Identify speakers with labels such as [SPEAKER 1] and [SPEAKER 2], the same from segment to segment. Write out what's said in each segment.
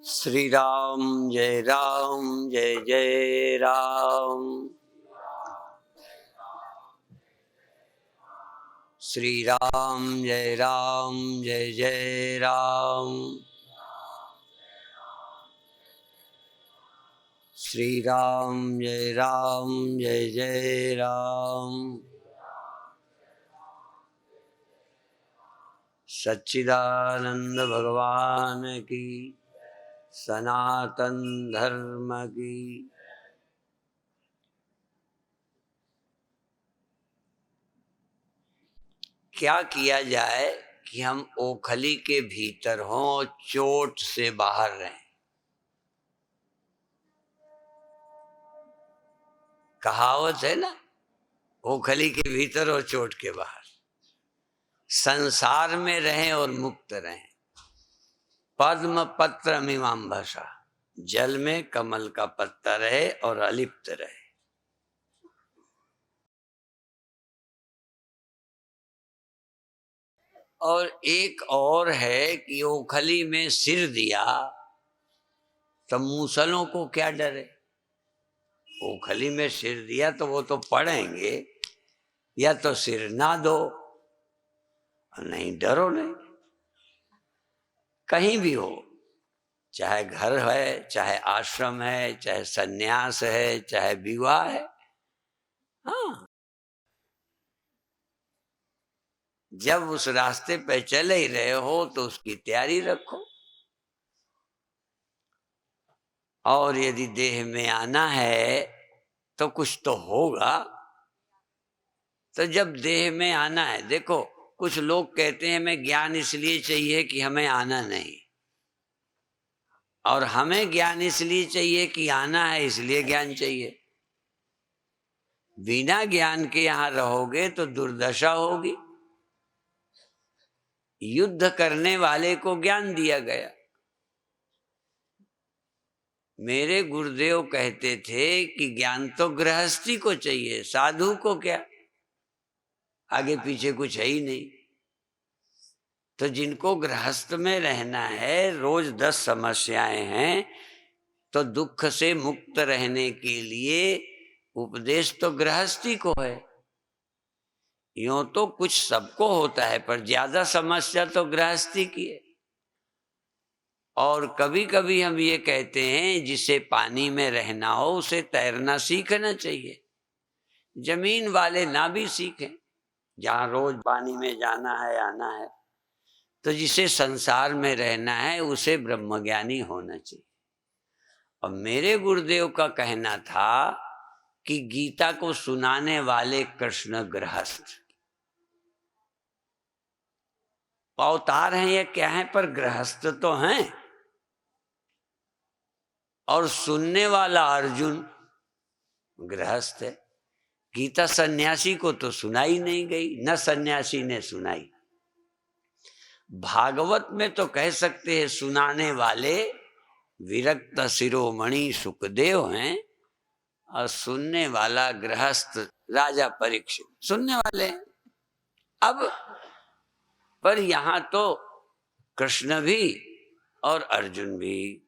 [SPEAKER 1] श्री राम जय जय राम। श्री राम जय जय राम। श्री राम जय जय राम। सच्चिदानंद भगवान की, सनातन धर्म की। क्या किया जाए कि हम ओखली के भीतर हों, चोट से बाहर रहें। कहावत है ना, ओखली के भीतर और चोट के बाहर। संसार में रहें और मुक्त रहें। पद्म पत्र मीमांसा, जल में कमल का पत्ता रहे और अलिप्त रहे। और एक और है कि ओखली में सिर दिया तो मूसलों को क्या डर है। ओखली में सिर दिया तो वो तो पड़ेंगे, या तो सिर ना दो, नहीं डरो नहीं। कहीं भी हो, चाहे घर है, चाहे आश्रम है, चाहे सन्यास है, चाहे विवाह है। हाँ, जब उस रास्ते पे चले ही रहे हो तो उसकी तैयारी रखो। और यदि देह में आना है तो कुछ तो होगा। तो जब देह में आना है, देखो कुछ लोग कहते हैं हमें ज्ञान इसलिए चाहिए कि हमें आना नहीं, और हमें ज्ञान इसलिए चाहिए कि आना है, इसलिए ज्ञान चाहिए। बिना ज्ञान के यहां रहोगे तो दुर्दशा होगी। युद्ध करने वाले को ज्ञान दिया गया। मेरे गुरुदेव कहते थे कि ज्ञान तो गृहस्थी को चाहिए, साधु को क्या, आगे पीछे कुछ है ही नहीं। तो जिनको गृहस्थ में रहना है, रोज 10 समस्याएं हैं, तो दुख से मुक्त रहने के लिए उपदेश तो गृहस्थी को है। यूं तो कुछ सबको होता है, पर ज्यादा समस्या तो गृहस्थी की है। और कभी कभी हम ये कहते हैं जिसे पानी में रहना हो उसे तैरना सीखना चाहिए। जमीन वाले ना भी सीखें, जहां रोज पानी में जाना है आना है। तो जिसे संसार में रहना है उसे ब्रह्मज्ञानी होना चाहिए। और मेरे गुरुदेव का कहना था कि गीता को सुनाने वाले कृष्ण गृहस्थ अवतार हैं या क्या हैं, पर गृहस्थ तो हैं। और सुनने वाला अर्जुन गृहस्थ है। गीता सन्यासी को तो सुनाई नहीं गई, न सन्यासी ने सुनाई। भागवत में तो कह सकते हैं सुनाने वाले विरक्त शिरोमणि सुखदेव हैं, और सुनने वाला गृहस्थ राजा परीक्षित सुनने वाले हैं। अब पर यहां तो कृष्ण भी और अर्जुन भी।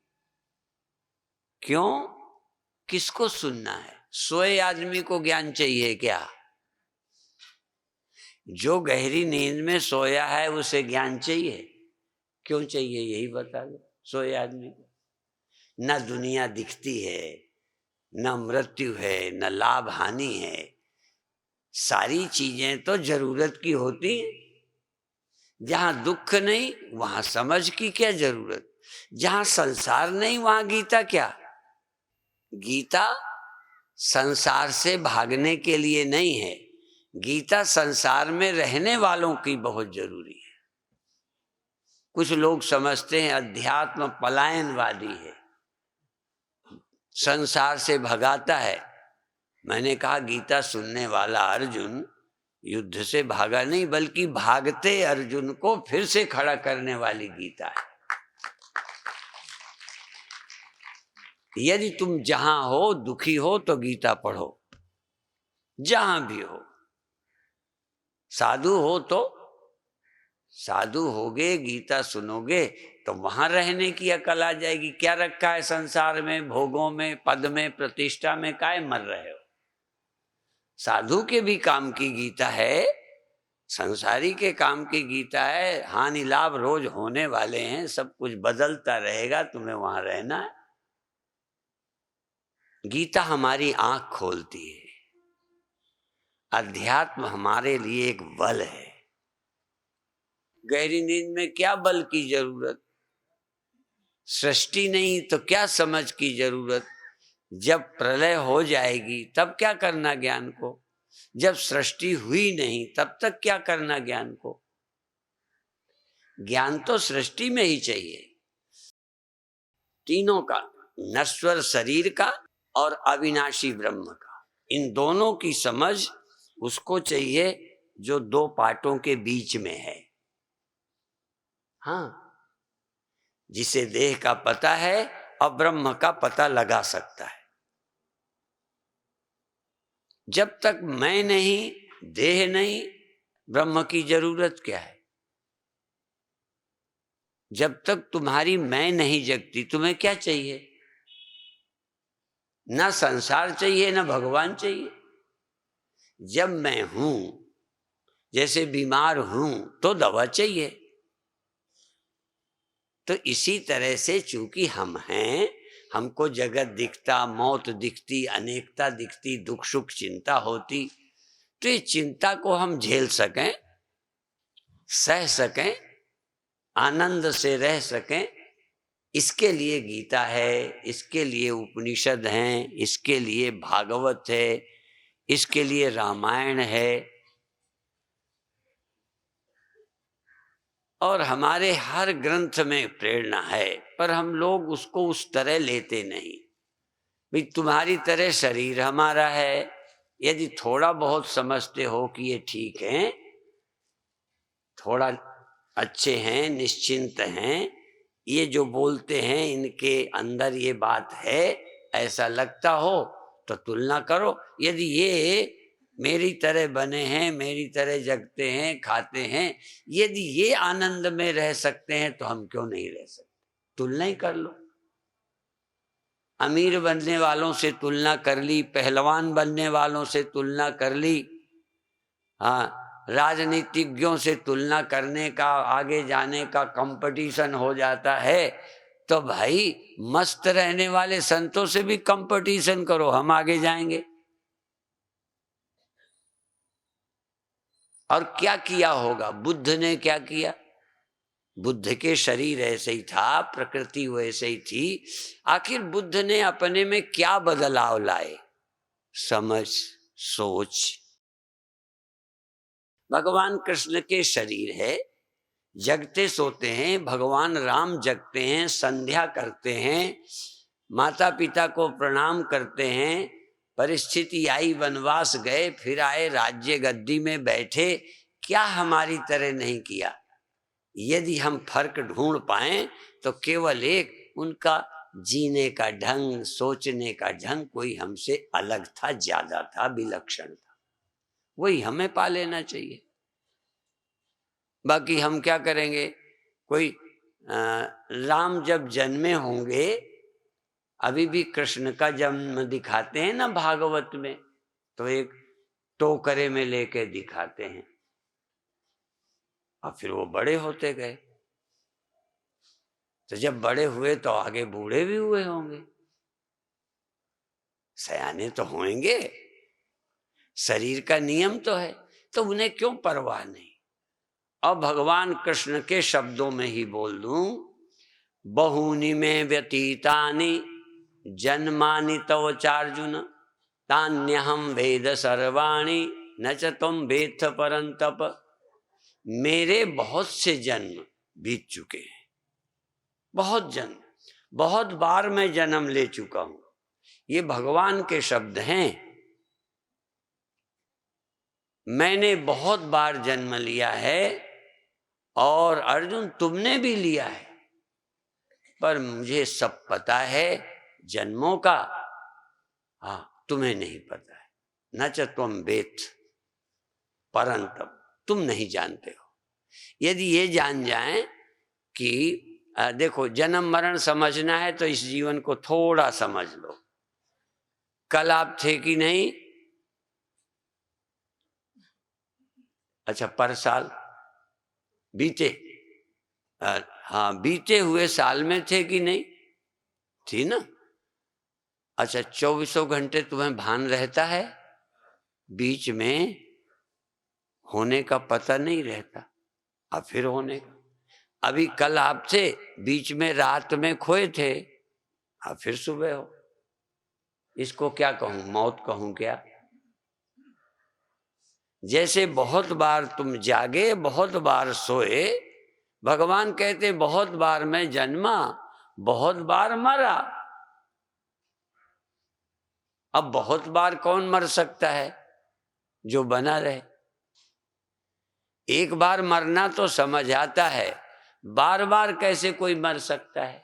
[SPEAKER 1] क्यों? किसको सुनना है? सोए आदमी को ज्ञान चाहिए क्या? जो गहरी नींद में सोया है उसे ज्ञान चाहिए? क्यों चाहिए यही बता दो। सोए आदमी को न दुनिया दिखती है, न मृत्यु है, न लाभ हानि है। सारी चीजें तो जरूरत की होती हैं। जहां दुख नहीं वहां समझ की क्या जरूरत। जहां संसार नहीं वहां गीता क्या। गीता संसार से भागने के लिए नहीं है, गीता संसार में रहने वालों की बहुत जरूरी है। कुछ लोग समझते हैं अध्यात्म पलायनवादी है, संसार से भगाता है। मैंने कहा गीता सुनने वाला अर्जुन युद्ध से भागा नहीं, बल्कि भागते अर्जुन को फिर से खड़ा करने वाली गीता है। यदि तुम जहां हो दुखी हो तो गीता पढ़ो, जहां भी हो। साधु हो तो साधु होगे, गीता सुनोगे तो वहां रहने की अकल आ जाएगी। क्या रखा है संसार में, भोगों में, पद में, प्रतिष्ठा में, काहे मर रहे हो? साधु के भी काम की गीता है, संसारी के काम की गीता है। हानि लाभ रोज होने वाले हैं, सब कुछ बदलता रहेगा, तुम्हें वहां रहना है। गीता हमारी आंख खोलती है। अध्यात्म हमारे लिए एक बल है। गहरी नींद में क्या बल की जरूरत? सृष्टि नहीं तो क्या समझ की जरूरत? जब प्रलय हो जाएगी तब क्या करना ज्ञान को? जब सृष्टि हुई नहीं तब तक क्या करना ज्ञान को? ज्ञान तो सृष्टि में ही चाहिए, तीनों का, नश्वर शरीर का और अविनाशी ब्रह्म का। इन दोनों की समझ उसको चाहिए जो दो पार्टों के बीच में है। हाँ, जिसे देह का पता है और ब्रह्म का पता लगा सकता है। जब तक मैं नहीं, देह नहीं, ब्रह्म की जरूरत क्या है? जब तक तुम्हारी मैं नहीं जगती, तुम्हें क्या चाहिए? ना संसार चाहिए, ना भगवान चाहिए। जब मैं हूं, जैसे बीमार हूं तो दवा चाहिए। तो इसी तरह से चूंकि हम हैं, हमको जगत दिखता, मौत दिखती, अनेकता दिखती, दुख सुख चिंता होती, तो ये चिंता को हम झेल सकें, सह सकें, आनंद से रह सकें, इसके लिए गीता है, इसके लिए उपनिषद हैं, इसके लिए भागवत है, इसके लिए रामायण है। और हमारे हर ग्रंथ में प्रेरणा है, पर हम लोग उसको उस तरह लेते नहीं। भाई तुम्हारी तरह शरीर हमारा है, यदि थोड़ा बहुत समझते हो कि ये ठीक है, थोड़ा अच्छे हैं, निश्चिंत हैं, ये जो बोलते हैं इनके अंदर ये बात है, ऐसा लगता हो तो तुलना करो। यदि ये मेरी तरह बने हैं, मेरी तरह जगते हैं, खाते हैं, यदि ये आनंद में रह सकते हैं तो हम क्यों नहीं रह सकते? तुलना ही कर लो। अमीर बनने वालों से तुलना कर ली, पहलवान बनने वालों से तुलना कर ली, हाँ, राजनीतिज्ञों से तुलना करने का, आगे जाने का कंपटीशन हो जाता है। तो भाई मस्त रहने वाले संतों से भी कंपटीशन करो, हम आगे जाएंगे। और क्या किया होगा? बुद्ध ने क्या किया? बुद्ध के शरीर ऐसे ही था, प्रकृति वैसे ही थी। आखिर बुद्ध ने अपने में क्या बदलाव लाए? समझ, सोच। भगवान कृष्ण के शरीर है, जगते सोते हैं, भगवान राम जगते हैं, संध्या करते हैं, माता पिता को प्रणाम करते हैं, परिस्थिति आई वनवास गए, फिर आए राज्य गद्दी में बैठे। क्या हमारी तरह नहीं किया? यदि हम फर्क ढूंढ पाए तो केवल एक, उनका जीने का ढंग, सोचने का ढंग कोई हमसे अलग था, ज्यादा था, विलक्षण था, वही हमें पा लेना चाहिए। बाकी हम क्या करेंगे? कोई राम जब जन्मे होंगे, अभी भी कृष्ण का जन्म दिखाते हैं ना भागवत में, तो एक टोकरे में लेके दिखाते हैं, और फिर वो बड़े होते गए। तो जब बड़े हुए तो आगे बूढ़े भी हुए होंगे, सयाने तो होंगे, शरीर का नियम तो है, तो उन्हें क्यों परवाह नहीं? अब भगवान कृष्ण के शब्दों में ही बोल दूं, बहूनि में व्यतीतानि जन्मानि तव चार्जुन, तान्यहम वेद सर्वाणि न च तुम वेत्थ परंतप। मेरे बहुत से जन्म बीत चुके हैं, बहुत जन्म, बहुत बार मैं जन्म ले चुका हूं। ये भगवान के शब्द हैं। मैंने बहुत बार जन्म लिया है, और अर्जुन तुमने भी लिया है, पर मुझे सब पता है जन्मों का, हाँ तुम्हें नहीं पता है। न च त्वम वेत्थ परंतप, तुम नहीं जानते हो। यदि ये जान जाएं कि देखो जन्म मरण समझना है तो इस जीवन को थोड़ा समझ लो। कल आप थे कि नहीं? अच्छा, पर साल बीते, हाँ बीते हुए साल में थे कि नहीं? थी ना। अच्छा, 24 घंटे तुम्हें भान रहता है? बीच में होने का पता नहीं रहता, अब फिर होने का। अभी कल आप थे, बीच में रात में खोए थे, अब फिर सुबह हो। इसको क्या कहूं, मौत कहूं क्या? जैसे बहुत बार तुम जागे, बहुत बार सोए, भगवान कहते बहुत बार मैं जन्मा, बहुत बार मरा। अब बहुत बार कौन मर सकता है? जो बना रहे। एक बार मरना तो समझ आता है, बार बार कैसे कोई मर सकता है?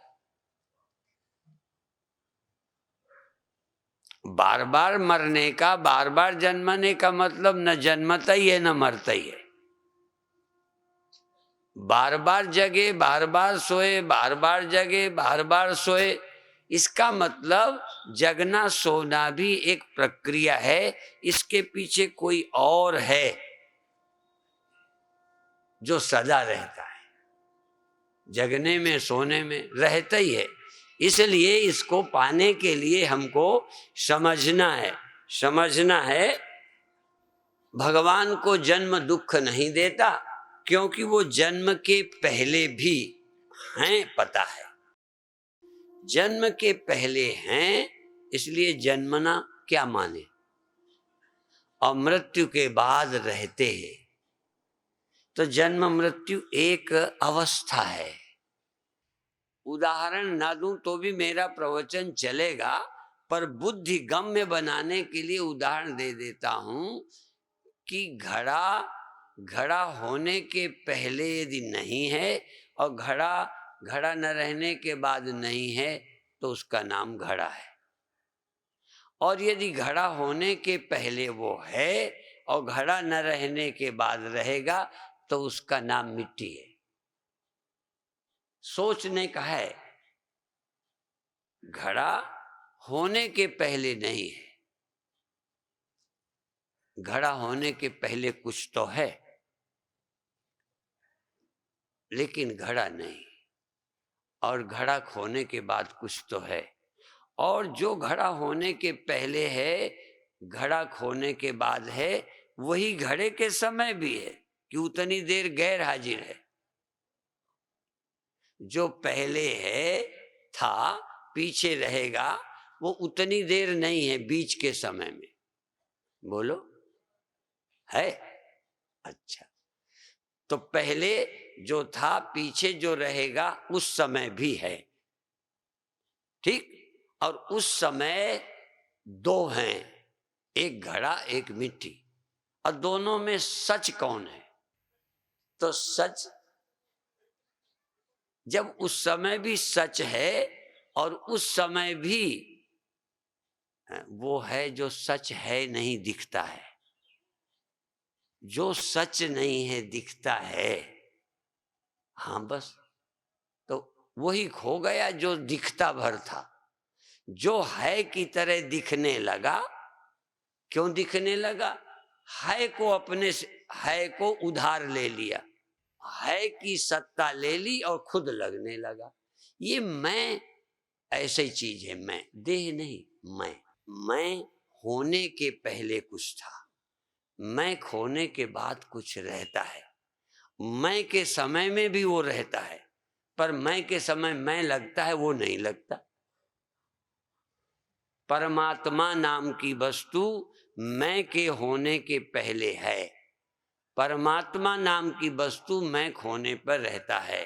[SPEAKER 1] बार बार मरने का, बार बार जन्मने का मतलब न जन्मता ही है न मरता ही है। बार बार जगे, बार बार सोए, बार बार जगे, बार बार सोए, इसका मतलब जगना सोना भी एक प्रक्रिया है, इसके पीछे कोई और है जो सदा रहता है। जगने में सोने में रहता ही है। इसलिए इसको पाने के लिए हमको समझना है, समझना है भगवान को जन्म दुख नहीं देता, क्योंकि वो जन्म के पहले भी हैं, पता है जन्म के पहले हैं, इसलिए जन्मना क्या माने, और मृत्यु के बाद रहते हैं। तो जन्म मृत्यु एक अवस्था है। उदाहरण ना दूं तो भी मेरा प्रवचन चलेगा, पर बुद्धि गम्य बनाने के लिए उदाहरण दे देता हूं कि घड़ा होने के पहले यदि नहीं है और घड़ा न रहने के बाद नहीं है तो उसका नाम घड़ा है। और यदि घड़ा होने के पहले वो है और घड़ा न रहने के बाद रहेगा तो उसका नाम मिट्टी है। सोचने का है, घड़ा होने के पहले नहीं है, घड़ा होने के पहले कुछ तो है लेकिन घड़ा नहीं, और घड़ा होने के बाद कुछ तो है। और जो घड़ा होने के पहले है, घड़ा खोने के बाद है, वही घड़े के समय भी है कि उतनी देर गैर हाजिर है। जो पहले है था, पीछे रहेगा, वो उतनी देर नहीं है बीच के समय में। बोलो, है? अच्छा, तो पहले जो था, पीछे जो रहेगा, उस समय भी है, ठीक? और उस समय दो हैं, एक घड़ा एक मिट्टी, और दोनों में सच कौन है? तो सच जब उस समय भी सच है और उस समय भी वो है जो सच है नहीं दिखता है। जो सच नहीं है दिखता है, हाँ बस, तो वही खो गया जो दिखता भर था। जो है की तरह दिखने लगा, क्यों दिखने लगा? है को अपने से, है को उधार ले लिया, है की सत्ता ले ली और खुद लगने लगा। ये मैं ऐसी चीज है, मैं देह नहीं। मैं होने के पहले कुछ था, मैं खोने के बाद कुछ रहता है। मैं के समय में भी वो रहता है, पर मैं के समय मैं लगता है, वो नहीं लगता। परमात्मा नाम की वस्तु मैं के होने के पहले है, परमात्मा नाम की वस्तु मैं खोने पर रहता है।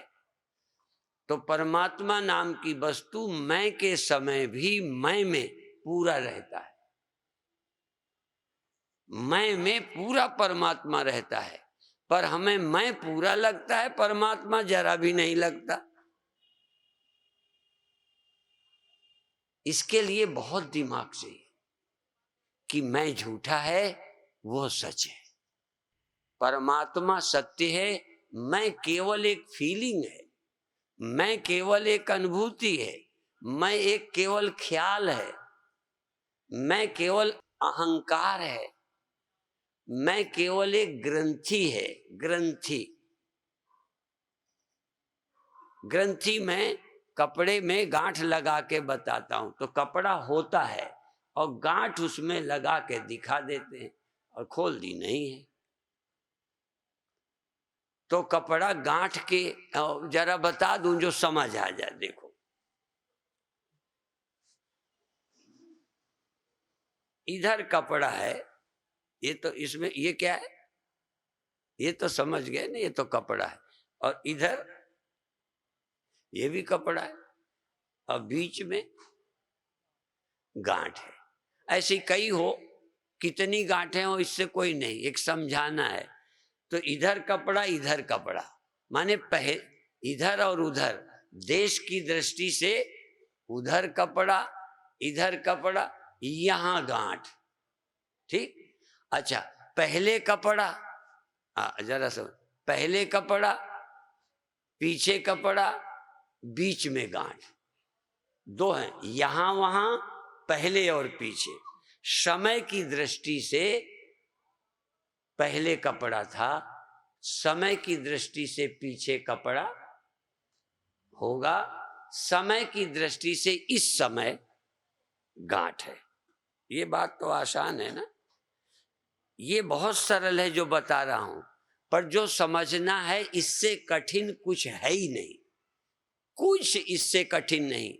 [SPEAKER 1] तो परमात्मा नाम की वस्तु मैं के समय भी मैं में पूरा रहता है, मैं में पूरा परमात्मा रहता है। पर हमें मैं पूरा लगता है, परमात्मा जरा भी नहीं लगता। इसके लिए बहुत दिमाग चाहिए कि मैं झूठा है, वो सच है। परमात्मा सत्य है, मैं केवल एक फीलिंग है, मैं केवल एक अनुभूति है, मैं एक केवल ख्याल है, मैं केवल अहंकार है, मैं केवल एक ग्रंथि है। ग्रंथि, ग्रंथि में कपड़े में गांठ लगा के बताता हूं तो कपड़ा होता है और गांठ उसमें लगा के दिखा देते हैं और खोल दी नहीं है। तो कपड़ा गांठ के जरा बता दूं जो समझ आ जाए। देखो, इधर कपड़ा है, ये तो इसमें ये क्या है, ये तो समझ गए ना, ये तो कपड़ा है। और इधर ये भी कपड़ा है और बीच में गांठ है। ऐसी कई हो, कितनी गांठें हो इससे कोई नहीं, एक समझाना है। तो इधर कपड़ा इधर कपड़ा, माने इधर और उधर, देश की दृष्टि से उधर कपड़ा इधर कपड़ा, यहां गांठ। ठीक, अच्छा, पहले कपड़ा, जरा समझ, पहले कपड़ा पीछे कपड़ा बीच में गांठ, दो हैं, यहां वहां पहले और पीछे। समय की दृष्टि से पहले कपड़ा था, समय की दृष्टि से पीछे कपड़ा होगा, समय की दृष्टि से इस समय गांठ है। ये बात तो आसान है ना, ये बहुत सरल है जो बता रहा हूं, पर जो समझना है इससे कठिन कुछ है ही नहीं, कुछ इससे कठिन नहीं।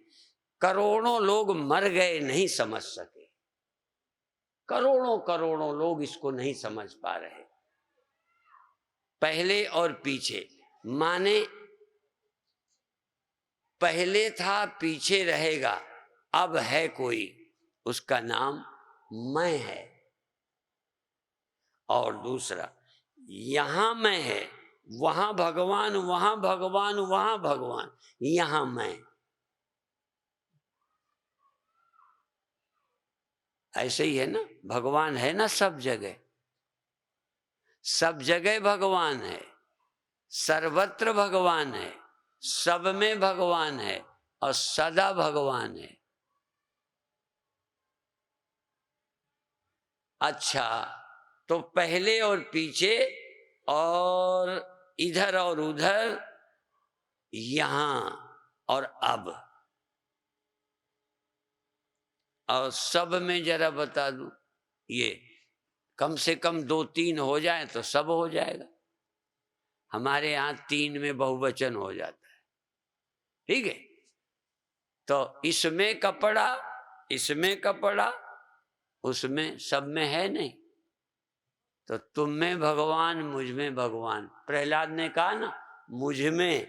[SPEAKER 1] करोड़ों लोग मर गए नहीं समझ सके, करोड़ों करोड़ों लोग इसको नहीं समझ पा रहे। पहले और पीछे माने पहले था पीछे रहेगा, अब है कोई, उसका नाम मैं है। और दूसरा, यहां मैं है, वहां भगवान, वहां भगवान, वहां भगवान, यहां मैं। ऐसे ही है ना, भगवान है ना सब जगह, सब जगह भगवान है, सर्वत्र भगवान है, सब में भगवान है और सदा भगवान है। अच्छा, तो पहले और पीछे और इधर और उधर, यहां और अब, और सब में जरा बता दूं, ये कम से कम 2-3 हो जाए तो सब हो जाएगा। हमारे यहां 3 में बहुवचन हो जाता है, ठीक है। तो इसमें कपड़ा, इसमें कपड़ा, उसमें सब में है नहीं। तो तुम में भगवान, मुझ में भगवान। प्रहलाद ने कहा ना, मुझ में,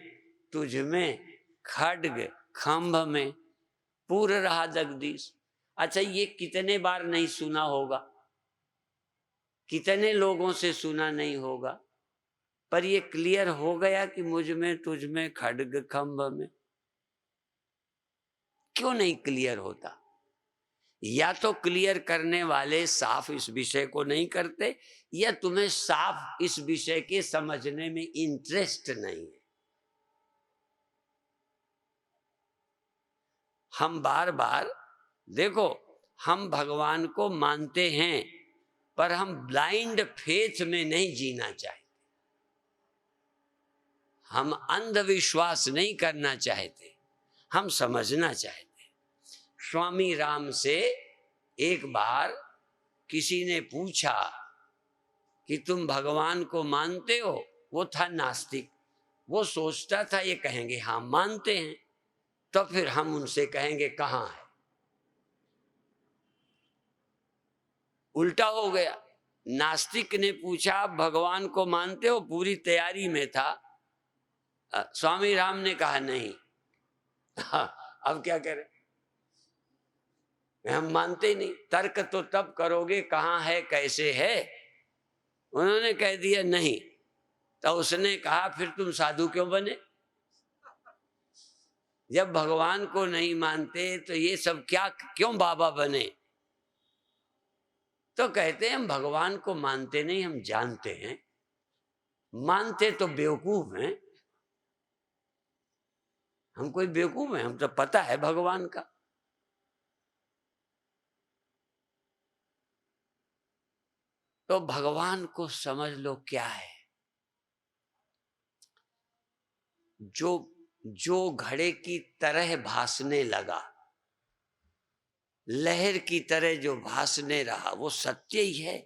[SPEAKER 1] तुझ में, खड्ग खंभ में पूर रहा जगदीश। अच्छा, ये कितने बार नहीं सुना होगा, कितने लोगों से सुना नहीं होगा, पर ये क्लियर हो गया कि मुझ में, तुझ में, खड्ग खंभ में। क्यों नहीं क्लियर होता? या तो क्लियर करने वाले साफ इस विषय को नहीं करते, या तुम्हें साफ इस विषय के समझने में इंटरेस्ट नहीं है। हम बार बार देखो, हम भगवान को मानते हैं, पर हम ब्लाइंड फेथ में नहीं जीना चाहते, हम अंधविश्वास नहीं करना चाहते, हम समझना चाहते। स्वामी राम से एक बार किसी ने पूछा कि तुम भगवान को मानते हो? वो था नास्तिक, वो सोचता था ये कहेंगे हाँ मानते हैं, तो फिर हम उनसे कहेंगे कहाँ है। उल्टा हो गया, नास्तिक ने पूछा आप भगवान को मानते हो? पूरी तैयारी में था, स्वामी राम ने कहा नहीं। अब क्या करें, हम मानते ही नहीं। तर्क तो तब करोगे कहाँ है कैसे है, उन्होंने कह दिया नहीं। तो उसने कहा फिर तुम साधु क्यों बने? जब भगवान को नहीं मानते तो ये सब क्या, क्यों बाबा बने? तो कहते हैं हम भगवान को मानते नहीं, हम जानते हैं। मानते तो बेवकूफ हैं, हम कोई बेवकूफ हैं, हम तो पता है भगवान का। तो भगवान को समझ लो क्या है। जो घड़े की तरह भासने लगा, लहर की तरह जो भासने रहा, वो सत्य ही है।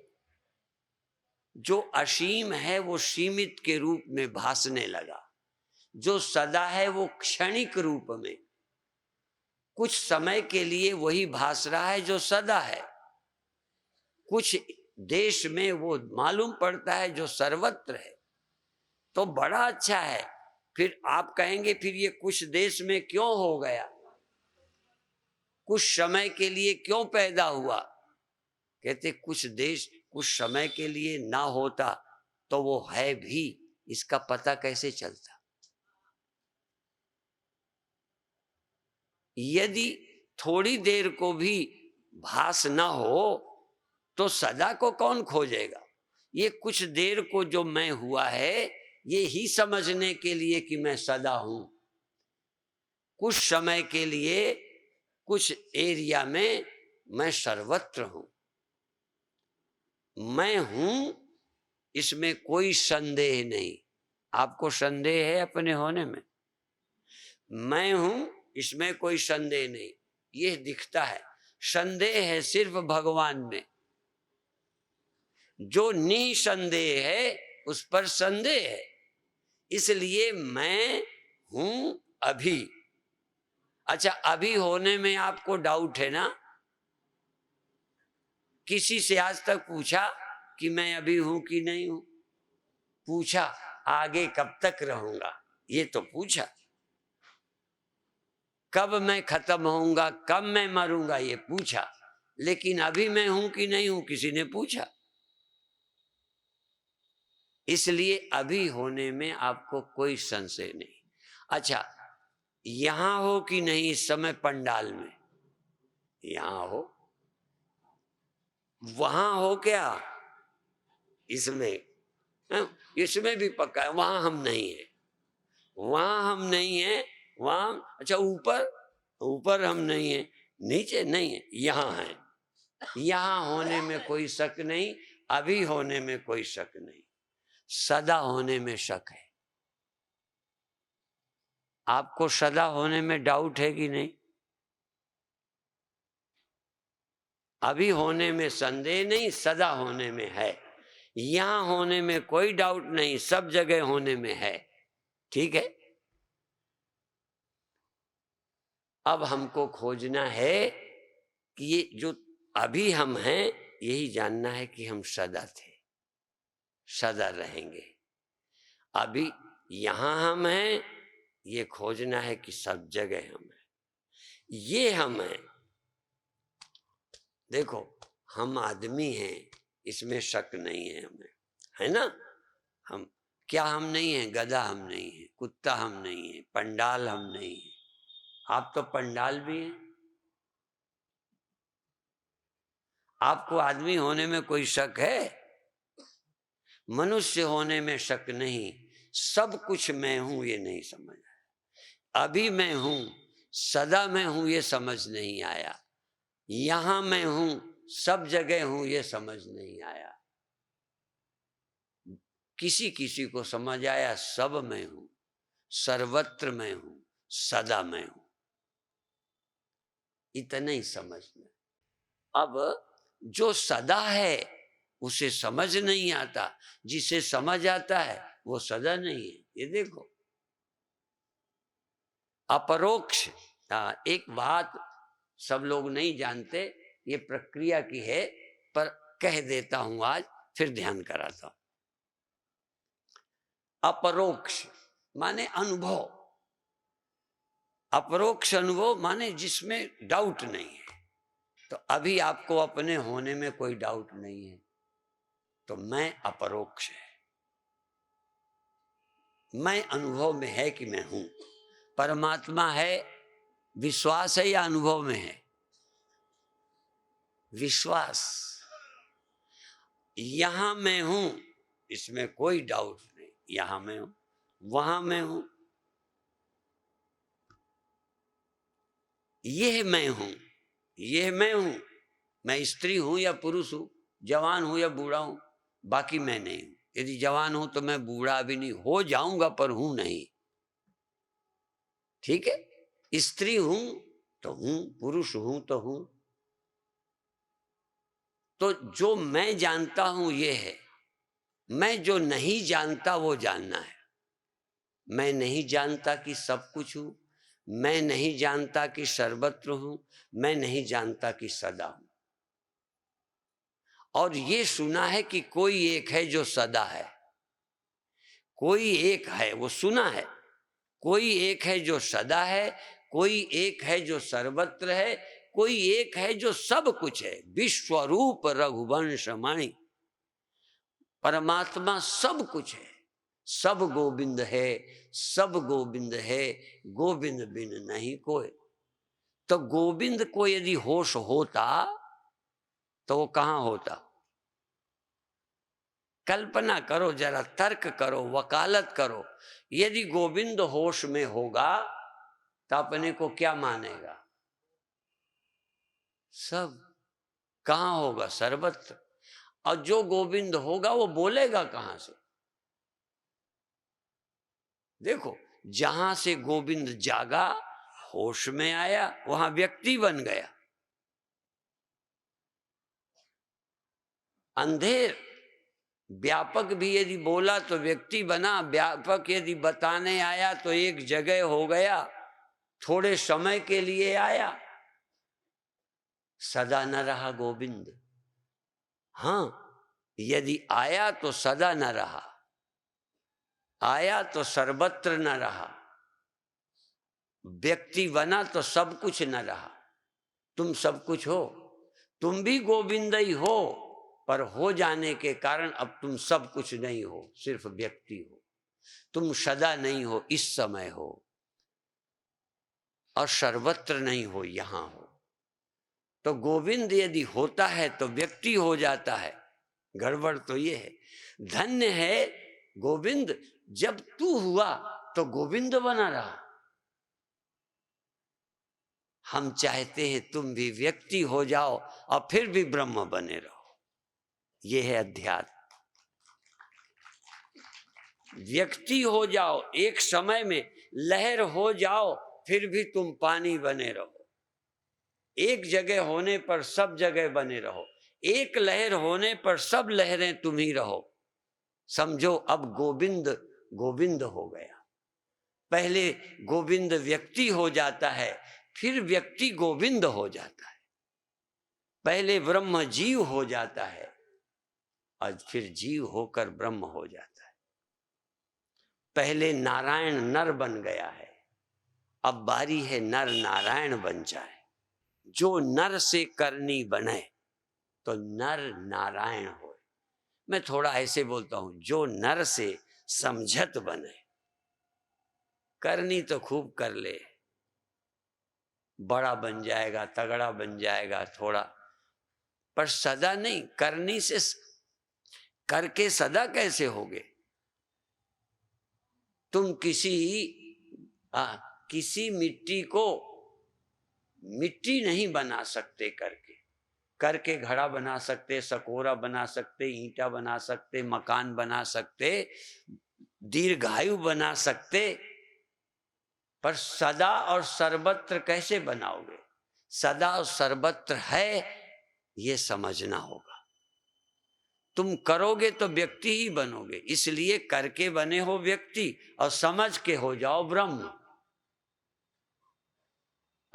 [SPEAKER 1] जो असीम है वो सीमित के रूप में भासने लगा। जो सदा है वो क्षणिक रूप में कुछ समय के लिए वही भास रहा है जो सदा है। कुछ देश में वो मालूम पड़ता है जो सर्वत्र है। तो बड़ा अच्छा है। फिर आप कहेंगे फिर ये कुछ देश में क्यों हो गया, कुछ समय के लिए क्यों पैदा हुआ? कहते कुछ देश कुछ समय के लिए ना होता तो वो है भी, इसका पता कैसे चलता? यदि थोड़ी देर को भी भास ना हो तो सदा को कौन खोजेगा? ये कुछ देर को जो मैं हुआ है ये ही समझने के लिए कि मैं सदा हूं। कुछ समय के लिए कुछ एरिया में मैं सर्वत्र हूं। मैं हूं, इसमें कोई संदेह नहीं। आपको संदेह है अपने होने में? मैं हूं, इसमें कोई संदेह नहीं। यह दिखता है। संदेह है सिर्फ भगवान में। जो निसंदेह है उस पर संदेह है। इसलिए मैं हूं अभी। अच्छा, अभी होने में आपको डाउट है ना? किसी से आज तक पूछा कि मैं अभी हूं कि नहीं हूं? पूछा आगे कब तक रहूंगा, ये तो पूछा। कब मैं खत्म होऊंगा, कब मैं मरूंगा, ये पूछा। लेकिन अभी मैं हूं कि नहीं हूं किसी ने पूछा? इसलिए अभी होने में आपको कोई संशय नहीं। अच्छा, यहां हो कि नहीं इस समय पंडाल में? यहां हो। वहां हो क्या? इसमें? इसमें भी पक्का है, वहां हम नहीं है। वहां हम नहीं है, वहां। अच्छा, ऊपर? ऊपर हम नहीं है, नीचे नहीं है, यहां है। यहां होने में कोई शक नहीं, अभी होने में कोई शक नहीं, सदा होने में शक है। आपको सदा होने में डाउट है कि नहीं? अभी होने में संदेह नहीं, सदा होने में है। यहां होने में कोई डाउट नहीं, सब जगह होने में है। ठीक है। अब हमको खोजना है कि ये जो अभी हम हैं, यही जानना है कि हम सदा थे, सदा रहेंगे। अभी यहां हम हैं, ये खोजना है कि सब जगह हम हैं। ये हम हैं। देखो, हम आदमी हैं, इसमें शक नहीं है हमें, है ना? हम क्या हम नहीं हैं? गधा हम नहीं है, कुत्ता हम नहीं है, पंडाल हम नहीं है। आप तो पंडाल भी हैं। आपको आदमी होने में कोई शक है? मनुष्य होने में शक नहीं। सब कुछ मैं हूं ये नहीं समझ आया। अभी मैं हूं, सदा मैं हूं ये समझ नहीं आया। यहां मैं हूं, सब जगह हूं ये समझ नहीं आया। किसी किसी को समझ आया सब मैं हूं, सर्वत्र मैं हूं, सदा मैं हूं। इतना ही समझ में। अब जो सदा है उसे समझ नहीं आता, जिसे समझ आता है वो सदा नहीं है। ये देखो, अपरोक्ष। एक बात सब लोग नहीं जानते, ये प्रक्रिया की है, पर कह देता हूं आज, फिर ध्यान कराता हूं। अपरोक्ष माने अनुभव। अपरोक्ष अनुभव माने जिसमें डाउट नहीं है। तो अभी आपको अपने होने में कोई डाउट नहीं है, तो मैं अपरोक्ष है। मैं अनुभव में है कि मैं हूं। परमात्मा है, विश्वास है या अनुभव में है? विश्वास। यहां मैं हूं, इसमें कोई डाउट नहीं। यहां मैं हूं, वहां मैं हूं, यह मैं हूं, यह मैं हूं। मैं स्त्री हूं या पुरुष हूं, जवान हूं या बूढ़ा हूं, बाकी मैं नहीं हूं। यदि जवान हूं तो मैं बूढ़ा भी नहीं हो जाऊंगा, पर हूं नहीं। ठीक है, स्त्री हूं तो हूं, पुरुष हूं तो हूं। तो जो मैं जानता हूं ये है, मैं जो नहीं जानता वो जानना है। मैं नहीं जानता कि सब कुछ हूं, मैं नहीं जानता कि सर्वत्र हूं, मैं नहीं जानता कि सदा हूं। और ये सुना है कि कोई एक है जो सदा है, कोई एक है, वो सुना है। कोई एक है जो सदा है, कोई एक है जो सर्वत्र है, कोई एक है जो सब कुछ है। विश्वरूप रघुवंश मणि, परमात्मा सब कुछ है। सब गोविंद है, सब गोविंद है, गोविंद बिन नहीं कोई। तो गोविंद को यदि होश होता तो वो कहां होता? कल्पना करो जरा, तर्क करो, वकालत करो। यदि गोविंद होश में होगा तो अपने को क्या मानेगा? सब। कहां होगा? सर्वत्र। और जो गोविंद होगा वो बोलेगा कहां से? देखो, जहां से गोविंद जागा, होश में आया, वहां व्यक्ति बन गया। अंधेर व्यापक भी यदि बोला तो व्यक्ति बना, व्यापक यदि बताने आया तो एक जगह हो गया, थोड़े समय के लिए आया, सदा न रहा गोविंद। हां, यदि आया तो सदा न रहा, आया तो सर्वत्र न रहा, व्यक्ति बना तो सब कुछ न रहा। तुम सब कुछ हो, तुम भी गोविंद ही हो, पर हो जाने के कारण अब तुम सब कुछ नहीं हो, सिर्फ व्यक्ति हो। तुम सदा नहीं हो, इस समय हो, और सर्वत्र नहीं हो, यहां हो। तो गोविंद यदि होता है तो व्यक्ति हो जाता है। गड़बड़ तो ये है। धन्य है गोविंद, जब तू हुआ तो गोविंद बना रहा। हम चाहते हैं तुम भी व्यक्ति हो जाओ और फिर भी ब्रह्म बने रहो। यह है अध्यात्म। व्यक्ति हो जाओ, एक समय में लहर हो जाओ, फिर भी तुम पानी बने रहो। एक जगह होने पर सब जगह बने रहो, एक लहर होने पर सब लहरें तुम ही रहो। समझो अब गोविंद गोविंद हो गया। पहले गोविंद व्यक्ति हो जाता है, फिर व्यक्ति गोविंद हो जाता है। पहले ब्रह्म जीव हो जाता है और फिर जीव होकर ब्रह्म हो जाता है। पहले नारायण नर बन गया है, अब बारी है नर नारायण बन जाए। जो नर से करनी बने तो नर नारायण हो। मैं थोड़ा ऐसे बोलता हूं, जो नर से समझत बने। करनी तो खूब कर ले, बड़ा बन जाएगा, तगड़ा बन जाएगा थोड़ा, पर सदा नहीं। करनी से करके सदा कैसे होगे? तुम किसी मिट्टी को मिट्टी नहीं बना सकते करके। करके घड़ा बना सकते, सकोरा बना सकते, ईंटा बना सकते, मकान बना सकते, दीर्घायु बना सकते, पर सदा और सर्वत्र कैसे बनाओगे? सदा और सर्वत्र है, ये समझना होगा। तुम करोगे तो व्यक्ति ही बनोगे, इसलिए करके बने हो व्यक्ति और समझ के हो जाओ ब्रह्म।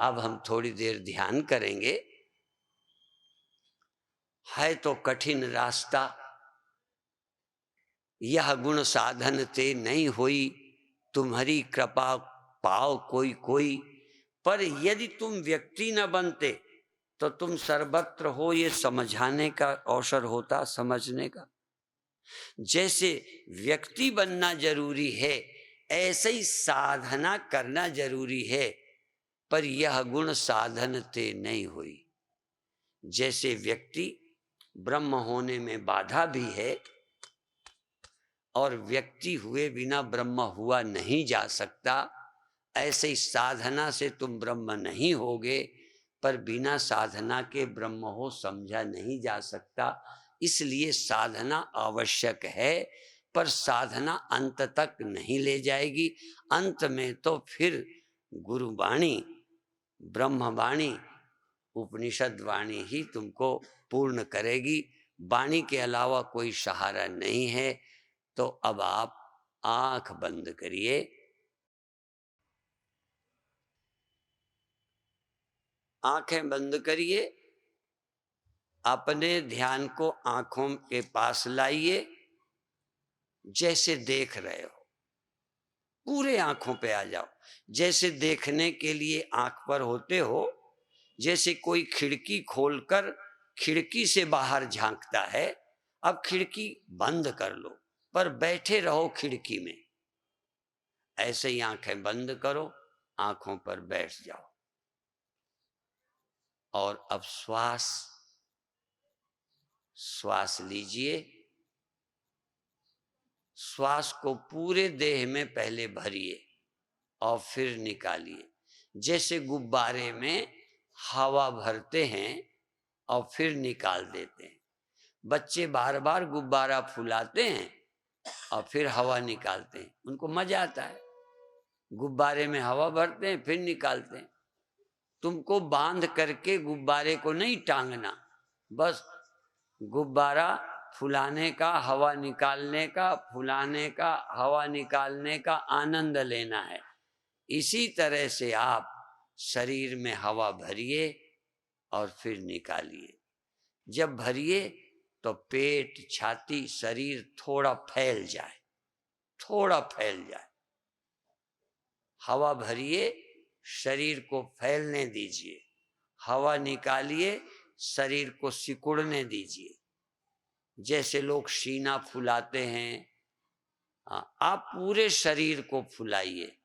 [SPEAKER 1] अब हम थोड़ी देर ध्यान करेंगे। है तो कठिन रास्ता, यह गुण साधन ते नहीं हुई, तुम्हारी कृपा पाओ कोई कोई। पर यदि तुम व्यक्ति न बनते तो तुम सर्वत्र हो, ये समझाने का अवसर होता, समझने का। जैसे व्यक्ति बनना जरूरी है, ऐसे ही साधना करना जरूरी है, पर यह गुण साधन ते नहीं हुई। जैसे व्यक्ति ब्रह्म होने में बाधा भी है और व्यक्ति हुए बिना ब्रह्म हुआ नहीं जा सकता। ऐसे ही साधना से तुम ब्रह्म नहीं होगे, पर बिना साधना के ब्रह्म हो समझा नहीं जा सकता। इसलिए साधना आवश्यक है, पर साधना अंत तक नहीं ले जाएगी। अंत में तो फिर गुरुवाणी, ब्रह्मवाणी, उपनिषद वाणी ही तुमको पूर्ण करेगी। वाणी के अलावा कोई सहारा नहीं है। तो अब आप आंख बंद करिए। आंखें बंद करिए। अपने ध्यान को आंखों के पास लाइए, जैसे देख रहे हो। पूरे आंखों पे आ जाओ, जैसे देखने के लिए आंख पर होते हो। जैसे कोई खिड़की खोलकर खिड़की से बाहर झांकता है। अब खिड़की बंद कर लो, पर बैठे रहो खिड़की में। ऐसे ही आंखें बंद करो, आंखों पर बैठ जाओ। और अब श्वास लीजिए। श्वास को पूरे देह में पहले भरिए और फिर निकालिए। जैसे गुब्बारे में हवा भरते हैं और फिर निकाल देते हैं। बच्चे बार बार गुब्बारा फुलाते हैं और फिर हवा निकालते हैं, उनको मजा आता है। गुब्बारे में हवा भरते हैं फिर निकालते हैं। तुमको बांध करके गुब्बारे को नहीं टांगना, बस गुब्बारा फुलाने का, हवा निकालने का, फुलाने का, हवा निकालने का आनंद लेना है। इसी तरह से आप शरीर में हवा भरिए और फिर निकालिए। जब भरिए तो पेट, छाती, शरीर थोड़ा फैल जाए, थोड़ा फैल जाए। हवा भरिए, शरीर को फैलने दीजिए। हवा निकालिए, शरीर को सिकुड़ने दीजिए। जैसे लोग सीना फुलाते हैं, आप पूरे शरीर को फुलाइए।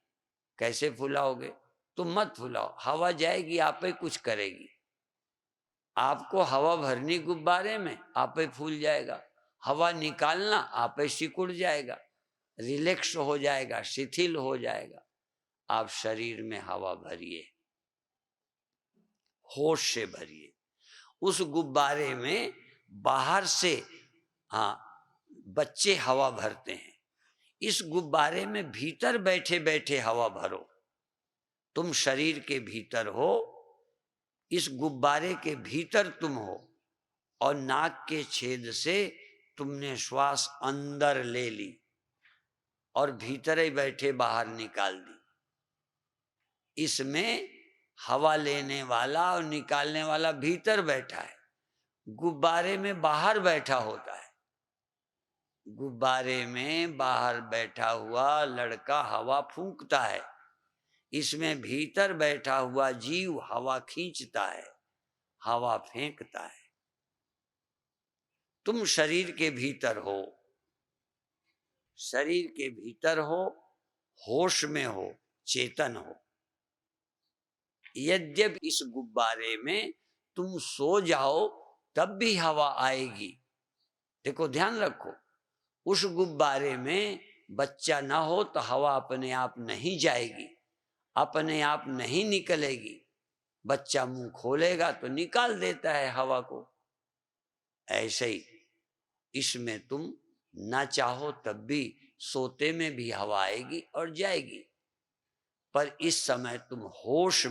[SPEAKER 1] कैसे फुलाओगे? तुम मत फुलाओ, हवा जाएगी, आप ही कुछ करेगी। आपको हवा भरनी गुब्बारे में, आप ही फूल जाएगा। हवा निकालना, आप ही सिकुड़ जाएगा, रिलैक्स हो जाएगा, शिथिल हो जाएगा। आप शरीर में हवा भरिए, होश से भरिए। उस गुब्बारे में बाहर से बच्चे हवा भरते हैं। इस गुब्बारे में भीतर बैठे बैठे हवा भरो। तुम शरीर के भीतर हो, इस गुब्बारे के भीतर तुम हो, और नाक के छेद से तुमने श्वास अंदर ले ली और भीतर ही बैठे बाहर निकाल दी। इसमें हवा लेने वाला और निकालने वाला भीतर बैठा है, गुब्बारे में बाहर बैठा होता है। गुब्बारे में बाहर बैठा हुआ लड़का हवा फूंकता है, इसमें भीतर बैठा हुआ जीव हवा खींचता है, हवा फेंकता है। तुम शरीर के भीतर हो, शरीर के भीतर हो, होश में हो, चेतन हो। यद्यपि इस गुब्बारे में तुम सो जाओ तब भी हवा आएगी। देखो, ध्यान रखो, उस गुब्बारे में बच्चा ना हो तो हवा अपने आप नहीं जाएगी, अपने आप नहीं निकलेगी। बच्चा मुंह खोलेगा तो निकाल देता है हवा को। ऐसे ही इसमें तुम ना चाहो तब भी सोते में भी हवा आएगी और जाएगी। पर इस समय तुम होश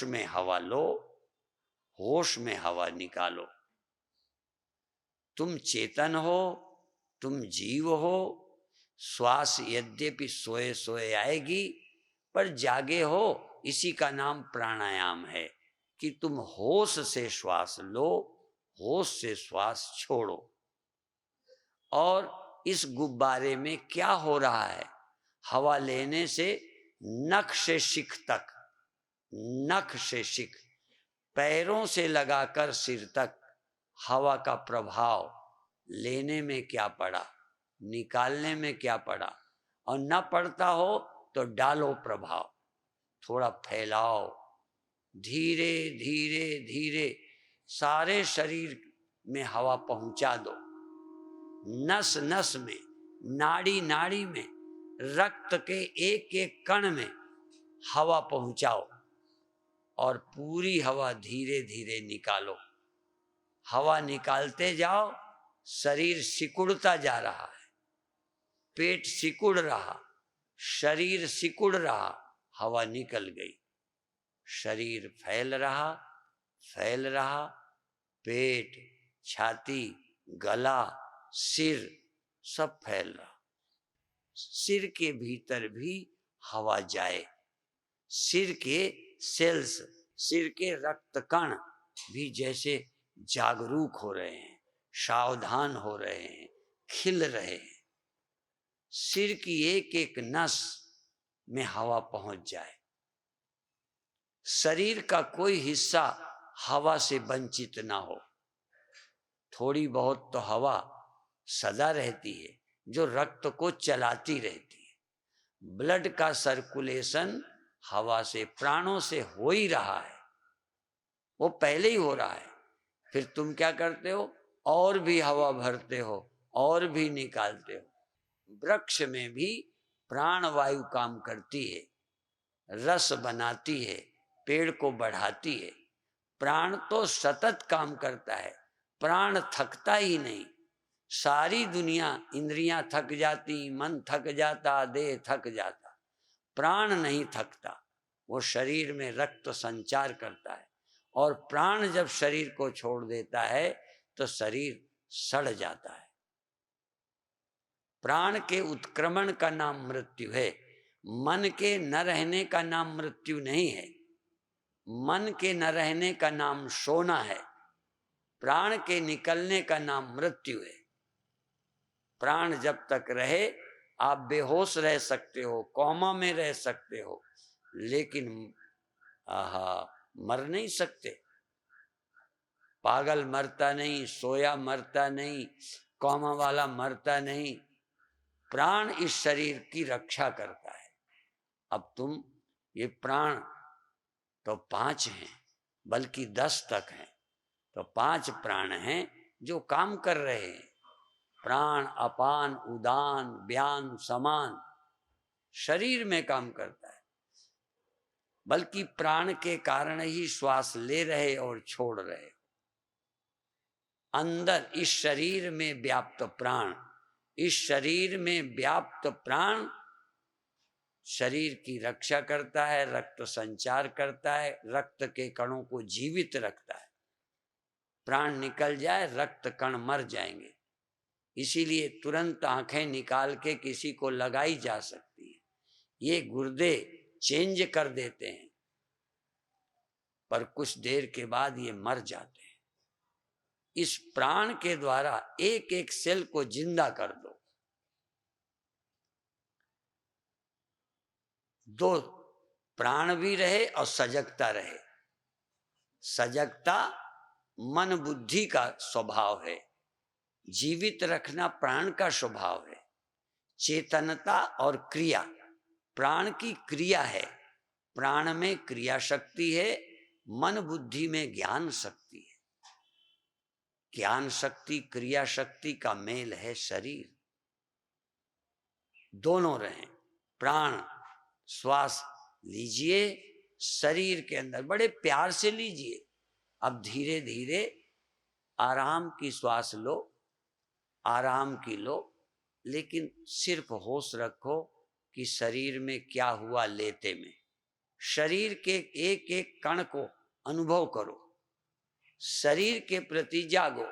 [SPEAKER 1] में हवा लो, होश में हवा निकालो। तुम चेतन हो, तुम जीव हो। श्वास यद्यपि सोए सोए आएगी, पर जागे हो। इसी का नाम प्राणायाम है कि तुम होश से श्वास लो, होश से श्वास छोड़ो। और इस गुब्बारे में क्या हो रहा है? हवा लेने से नख से शिख तक, नख से शिख, पैरों से लगाकर सिर तक हवा का प्रभाव लेने में क्या पड़ा, निकालने में क्या पड़ा। और न पड़ता हो तो डालो प्रभाव, थोड़ा फैलाओ। धीरे धीरे धीरे सारे शरीर में हवा पहुंचा दो। नस नस में, नाड़ी नाड़ी में, रक्त के एक एक कण में हवा पहुंचाओ और पूरी हवा धीरे धीरे निकालो। हवा निकालते जाओ, शरीर सिकुड़ता जा रहा है, पेट सिकुड़ रहा, शरीर सिकुड़ रहा, हवा निकल गई, शरीर फैल रहा, फैल रहा, पेट, छाती, गला, सिर सब फैल रहा। सिर के भीतर भी हवा जाए, सिर के सेल्स, सिर के रक्त कण भी जैसे जागरूक हो रहे हैं, सावधान हो रहे हैं, खिल रहे हैं। सिर की एक एक नस में हवा पहुंच जाए, शरीर का कोई हिस्सा हवा से वंचित ना हो। थोड़ी बहुत तो हवा सदा रहती है जो रक्त को चलाती रहती है। ब्लड का सर्कुलेशन हवा से, प्राणों से हो ही रहा है, वो पहले ही हो रहा है। फिर तुम क्या करते हो? और भी हवा भरते हो और भी निकालते हो। वृक्ष में भी प्राण वायु काम करती है, रस बनाती है, पेड़ को बढ़ाती है। प्राण तो सतत काम करता है, प्राण थकता ही नहीं। सारी दुनिया, इंद्रियां थक जाती, मन थक जाता, देह थक जाता, प्राण नहीं थकता। वो शरीर में रक्त संचार करता है और प्राण जब शरीर को छोड़ देता है तो शरीर सड़ जाता है। प्राण के उत्क्रमण का नाम मृत्यु है, मन के न रहने का नाम मृत्यु नहीं है। मन के न रहने का नाम सोना है, प्राण के निकलने का नाम मृत्यु है। प्राण जब तक रहे आप बेहोश रह सकते हो, कोमा में रह सकते हो, लेकिन मर नहीं सकते। पागल मरता नहीं, सोया मरता नहीं, कोमा वाला मरता नहीं। प्राण इस शरीर की रक्षा करता है। अब तुम ये प्राण तो 5 हैं, बल्कि 10 तक हैं, तो 5 प्राण हैं जो काम कर रहे हैं। प्राण अपान उदान व्यान समान शरीर में काम करता है, बल्कि प्राण के कारण ही श्वास ले रहे और छोड़ रहे। अंदर इस शरीर में व्याप्त प्राण, इस शरीर में व्याप्त प्राण शरीर की रक्षा करता है, रक्त संचार करता है, रक्त के कणों को जीवित रखता है। प्राण निकल जाए, रक्त कण मर जाएंगे। इसीलिए तुरंत आंखें निकाल के किसी को लगाई जा सकती है। ये गुर्दे चेंज कर देते हैं, पर कुछ देर के बाद ये मर जाते हैं। इस प्राण के द्वारा एक एक सेल को जिंदा कर दो। 2 प्राण भी रहे और सजगता रहे। सजगता मन बुद्धि का स्वभाव है, जीवित रखना प्राण का स्वभाव है। चेतनता और क्रिया प्राण की क्रिया है, प्राण में क्रिया शक्ति है, मन बुद्धि में ज्ञान शक्ति है। ज्ञान शक्ति क्रिया शक्ति का मेल है शरीर। दोनों रहें। प्राण श्वास लीजिए, शरीर के अंदर बड़े प्यार से लीजिए। अब धीरे धीरे आराम की श्वास लो, आराम की लो, लेकिन सिर्फ होश रखो कि शरीर में क्या हुआ लेते में। शरीर के एक एक कण को अनुभव करो, शरीर के प्रति जागो।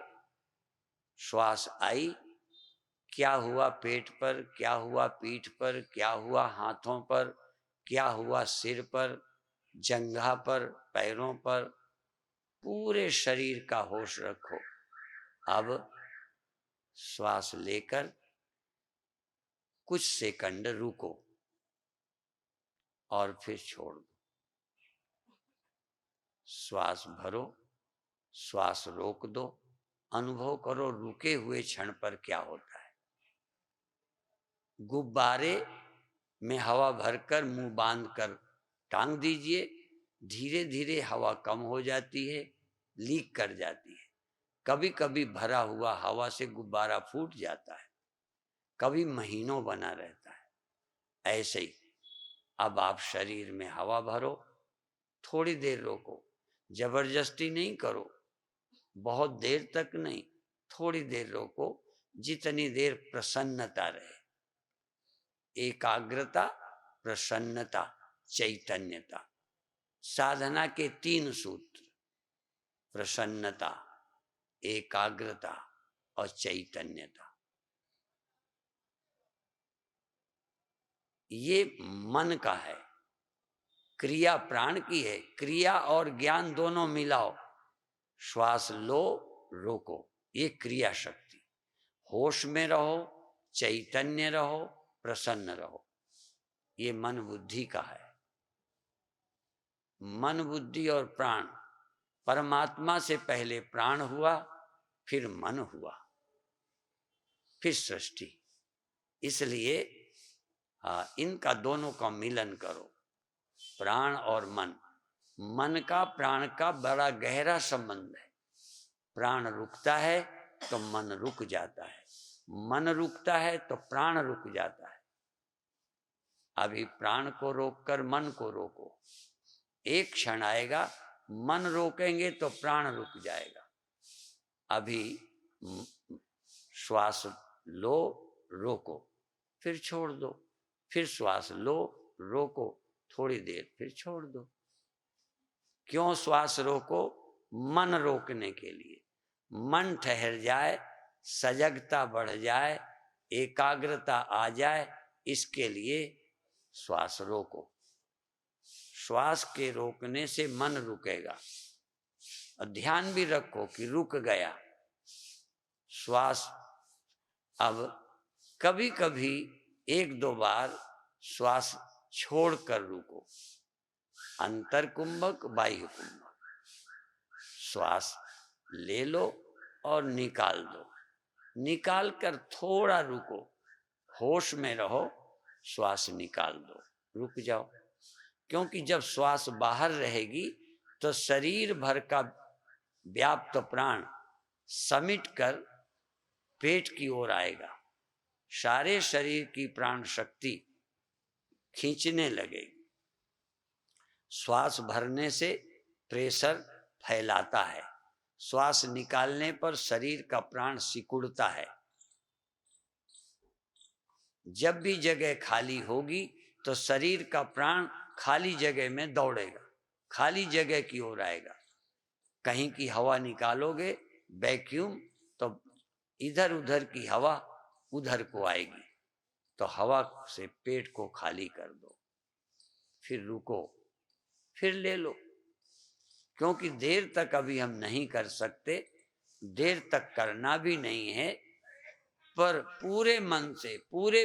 [SPEAKER 1] श्वास आई, क्या हुआ पेट पर, क्या हुआ पीठ पर, क्या हुआ हाथों पर, क्या हुआ सिर पर, जंघा पर, पैरों पर, पूरे शरीर का होश रखो। अब श्वास लेकर कुछ सेकंड रुको और फिर छोड़ दो। श्वास भरो, श्वास रोक दो, अनुभव करो रुके हुए क्षण पर क्या होता है। गुब्बारे में हवा भरकर मुंह बांध कर टांग दीजिए, धीरे धीरे हवा कम हो जाती है, लीक कर जाती है। कभी कभी भरा हुआ हवा से गुब्बारा फूट जाता है, कभी महीनों बना रहता है। ऐसे ही अब आप शरीर में हवा भरो, थोड़ी देर रोको, जबरदस्ती नहीं करो, बहुत देर तक नहीं, थोड़ी देर रोको, जितनी देर प्रसन्नता रहे। एकाग्रता, प्रसन्नता, चैतन्यता, साधना के 3 सूत्र, प्रसन्नता, एकाग्रता और चैतन्यता। ये मन का है, क्रिया प्राण की है। क्रिया और ज्ञान दोनों मिलाओ, श्वास लो, रोको, ये क्रिया शक्ति। होश में रहो, चैतन्य रहो, प्रसन्न रहो, ये मन बुद्धि का है। मन बुद्धि और प्राण, परमात्मा से पहले प्राण हुआ, फिर मन हुआ, फिर सृष्टि। इसलिए इनका दोनों का मिलन करो, प्राण और मन। मन का प्राण का बड़ा गहरा संबंध है। प्राण रुकता है तो मन रुक जाता है, मन रुकता है तो प्राण रुक जाता है। अभी प्राण को रोककर मन को रोको, एक क्षण आएगा मन रोकेंगे तो प्राण रुक जाएगा। अभी श्वास लो, रोको, फिर छोड़ दो, फिर श्वास लो, रोको, थोड़ी देर फिर छोड़ दो। क्यों श्वास रोको? मन रोकने के लिए। मन ठहर जाए, सजगता बढ़ जाए, एकाग्रता आ जाए, इसके लिए श्वास रोको। श्वास के रोकने से मन रुकेगा। और ध्यान भी रखो कि रुक गया श्वास। अब कभी कभी 1-2 बार श्वास छोड़कर रुको, अंतर कुंभक, बाह्य कुंभक। श्वास ले लो और निकाल दो, निकाल कर थोड़ा रुको, होश में रहो, श्वास निकाल दो, रुक जाओ। क्योंकि जब श्वास बाहर रहेगी तो शरीर भर का व्याप्त प्राण समिट कर पेट की ओर आएगा, सारे शरीर की प्राण शक्ति खींचने लगेगी। श्वास भरने से प्रेशर फैलाता है, श्वास निकालने पर शरीर का प्राण सिकुड़ता है। जब भी जगह खाली होगी तो शरीर का प्राण खाली जगह में दौड़ेगा, खाली जगह की ओर आएगा। कहीं की हवा निकालोगे वैक्यूम, तो इधर उधर की हवा उधर को आएगी। तो हवा से पेट को खाली कर दो, फिर रुको, फिर ले लो। क्योंकि देर तक अभी हम नहीं कर सकते, देर तक करना भी नहीं है, पर पूरे मन से, पूरे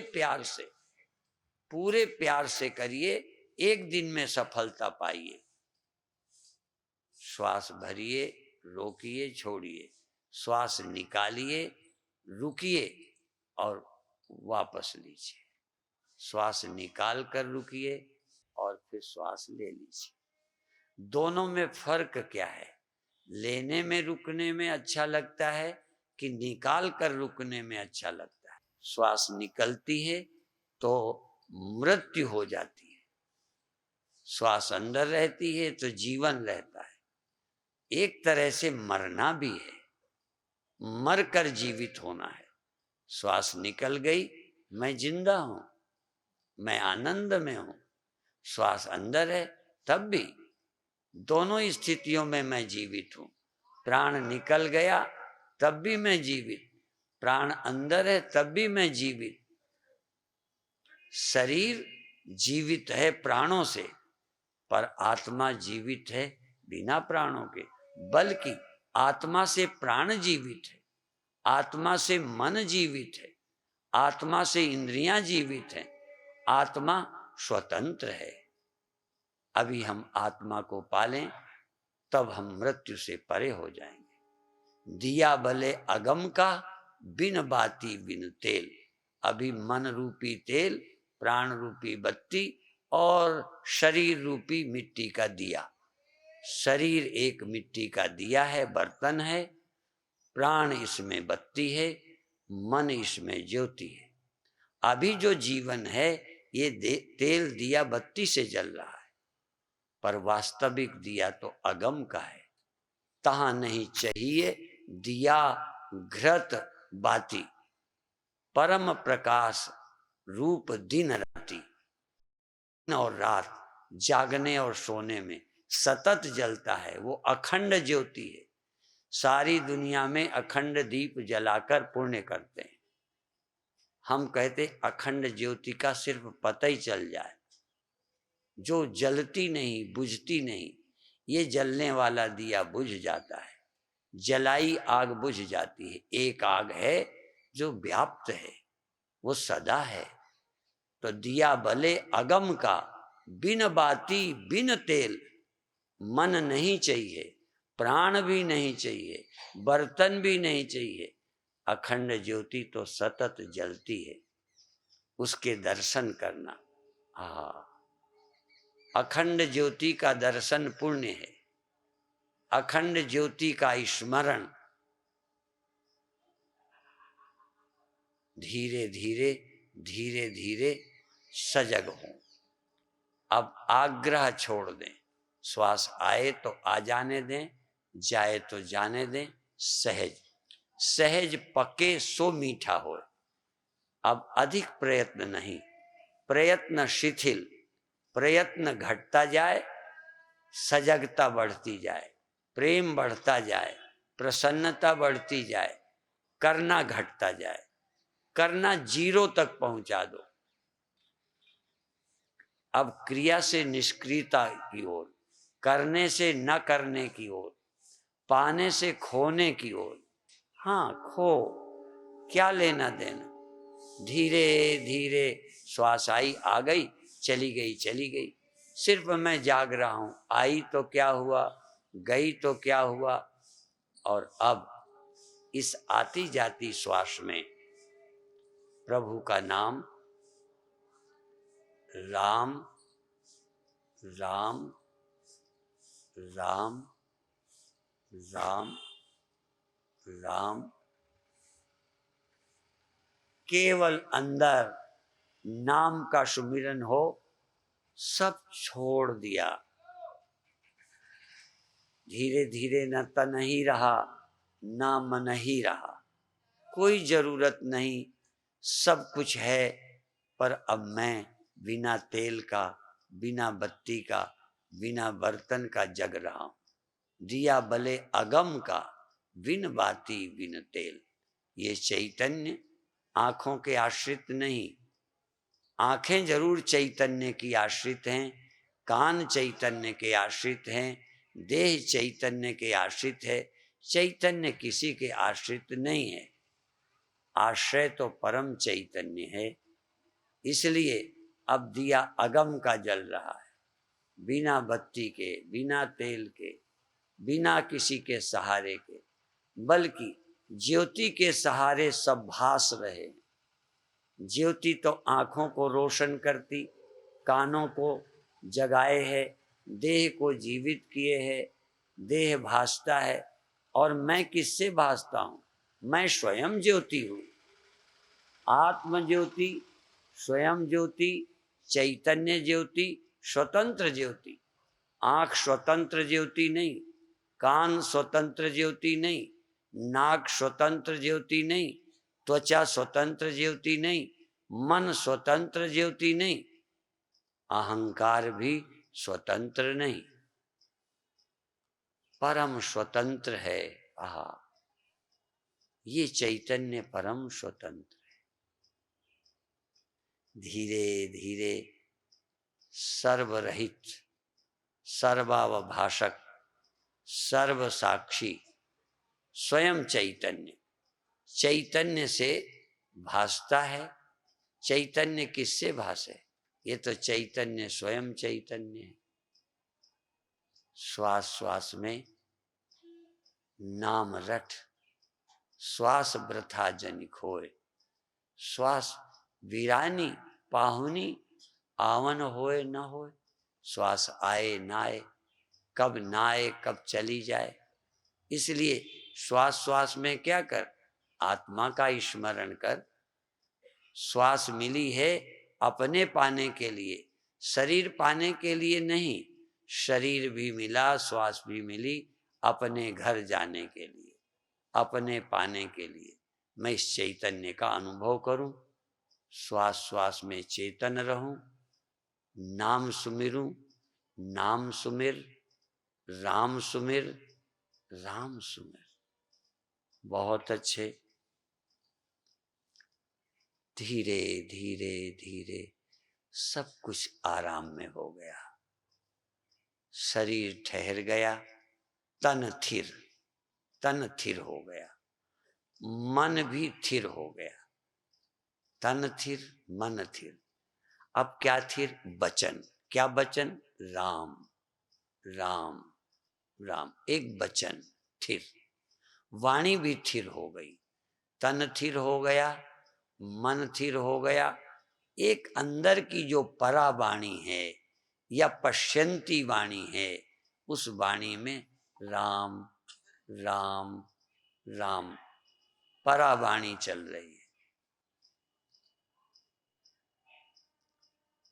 [SPEAKER 1] प्यार से करिए, एक दिन में सफलता पाइए। श्वास भरिए, रोकिए, छोड़िए, श्वास निकालिए, रुकिए और वापस लीजिए, श्वास निकाल कर रुकिए और फिर श्वास ले लीजिए। दोनों में फर्क क्या है? लेने में रुकने में अच्छा लगता है कि निकाल कर रुकने में अच्छा लगता है? श्वास निकलती है तो मृत्यु हो जाती है, श्वास अंदर रहती है तो जीवन रहता है। एक तरह से मरना भी है, मर कर जीवित होना है। श्वास निकल गई, मैं जिंदा हूं, मैं आनंद में हूं। श्वास अंदर है तब भी, दोनों स्थितियों में मैं जीवित हूं। प्राण निकल गया तब भी मैं जीवित, प्राण अंदर है तब भी मैं जीवित। शरीर जीवित है प्राणों से, पर आत्मा जीवित है बिना प्राणों के। बल्कि आत्मा से प्राण जीवित है, आत्मा से मन जीवित है, आत्मा से इंद्रियां जीवित हैं, आत्मा स्वतंत्र है। अभी हम आत्मा को पालें, तब हम मृत्यु से परे हो जाएंगे। दिया भले अगम का, बिन बाती बिन तेल। अभी मन रूपी तेल, प्राण रूपी बत्ती और शरीर रूपी मिट्टी का दिया। शरीर एक मिट्टी का दिया है, बर्तन है, प्राण इसमें बत्ती है, मन इसमें ज्योति है। अभी जो जीवन है ये तेल दिया बत्ती से जल रहा है, पर वास्तविक दिया तो अगम का है। तहां नहीं चाहिए दिया घृत बाती, परम प्रकाश रूप दिन राती। दिन और रात, जागने और सोने में सतत जलता है, वो अखंड ज्योति है। सारी दुनिया में अखंड दीप जलाकर पुण्य करते हैं। हम कहते अखंड ज्योति का सिर्फ पता ही चल जाए, जो जलती नहीं बुझती नहीं, ये जलने वाला दिया बुझ जाता है। जलाई आग बुझ जाती है। एक आग है जो व्याप्त है, वो सदा है। तो दिया भले अगम का, बिन बाती बिन तेल। मन नहीं चाहिए, प्राण भी नहीं चाहिए, बर्तन भी नहीं चाहिए, अखंड ज्योति तो सतत जलती है। उसके दर्शन करना, अखंड ज्योति का दर्शन पुण्य है। अखंड ज्योति का स्मरण धीरे धीरे धीरे धीरे सजग हो। अब आग्रह छोड़ दें, श्वास आए तो आ जाने दें, जाए तो जाने दें। सहज सहज पके सो मीठा हो। अब अधिक प्रयत्न नहीं, प्रयत्न शिथिल, प्रयत्न घटता जाए, सजगता बढ़ती जाए, प्रेम बढ़ता जाए, प्रसन्नता बढ़ती जाए, करना घटता जाए, करना जीरो तक पहुंचा दो। अब क्रिया से निष्क्रियता की ओर, करने से न करने की ओर, पाने से खोने की ओर। हाँ, खो, क्या लेना देना। धीरे धीरे श्वास आई आ गई, चली गई चली गई। सिर्फ मैं जाग रहा हूं, आई तो क्या हुआ, गई तो क्या हुआ। और अब इस आती जाती श्वास में प्रभु का नाम राम राम राम राम राम, केवल अंदर नाम का सुमिरन हो। सब छोड़ दिया, धीरे धीरे न तन ही रहा, ना मन ही रहा। कोई जरूरत नहीं, सब कुछ है, पर अब मैं बिना तेल का, बिना बत्ती का, बिना बर्तन का जग रहा हूं। दिया भले अगम का, बिन बाती बिन तेल। ये चैतन्य आंखों के आश्रित नहीं। आंखें जरूर चैतन्य की आश्रित हैं, कान चैतन्य के आश्रित हैं, देह चैतन्य के आश्रित है। चैतन्य किसी के आश्रित नहीं है, आश्रय तो परम चैतन्य है। इसलिए अब दिया अगम का जल रहा है, बिना बत्ती के, बिना तेल के, बिना किसी के सहारे के, बल्कि ज्योति के सहारे सब भास रहे। ज्योति तो आंखों को रोशन करती, कानों को जगाए है, देह को जीवित किए है, देह भासता है। और मैं किससे भासता हूं? मैं स्वयं ज्योति हूं। आत्म ज्योति, स्वयं ज्योति, चैतन्य ज्योति, स्वतंत्र ज्योति। आंख स्वतंत्र ज्योति नहीं, कान स्वतंत्र ज्योति नहीं, नाक स्वतंत्र ज्योति नहीं, त्वचा स्वतंत्र ज्योति नहीं, मन स्वतंत्र ज्योति नहीं, अहंकार भी स्वतंत्र नहीं, परम स्वतंत्र है। आहा, ये चैतन्य परम स्वतंत्र है। धीरे धीरे सर्वरहित, सर्वावभाषक, सर्व साक्षी, स्वयं चैतन्य, चैतन्य से भासता है। चैतन्य किससे भासे? ये तो चैतन्य स्वयं चैतन्य है। श्वास श्वास में नाम रट, श्वास वृथा जन खोए। श्वास वीरानी पाहुनी, आवन होए न होए। श्वास आए ना आए, कब ना आए कब चली जाए। इसलिए श्वास श्वास में क्या कर, आत्मा का स्मरण कर। श्वास मिली है अपने पाने के लिए, शरीर पाने के लिए नहीं। शरीर भी मिला, श्वास भी मिली अपने घर जाने के लिए, अपने पाने के लिए। मैं इस चैतन्य का अनुभव करूं, श्वास श्वास में चेतन रहूं, नाम सुमिरूं, नाम सुमिर, राम सुमिर, राम सुमिर। बहुत अच्छे। धीरे धीरे धीरे सब कुछ आराम में हो गया। शरीर ठहर गया, तन थिर हो गया, मन भी थिर हो गया। तन थिर, मन थिर। अब क्या थिर? वचन। क्या वचन? राम राम राम। एक वचन थिर। वाणी भी थिर हो गई, तन थिर हो गया, मन थिर हो गया। एक अंदर की जो परा वाणी है या पश्यंती वाणी है, उस वाणी में राम राम राम परा वाणी चल रही है।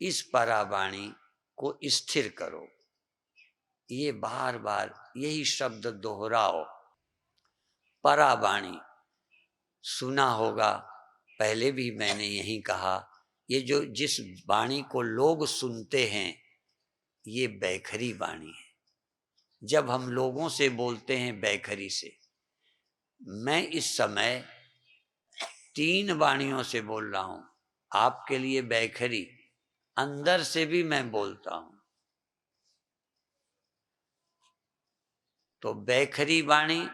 [SPEAKER 1] इस परा वाणी को स्थिर करो। ये बार बार यही शब्द दोहराओ। परा वाणी सुना होगा, पहले भी मैंने यही कहा, ये जो जिस वाणी को लोग सुनते हैं ये बैखरी वाणी है। जब हम लोगों से बोलते हैं बैखरी से, मैं इस समय 3 वाणियों से बोल रहा हूं आपके लिए बैखरी। अंदर से भी मैं बोलता हूं। तो बैखरी वाणी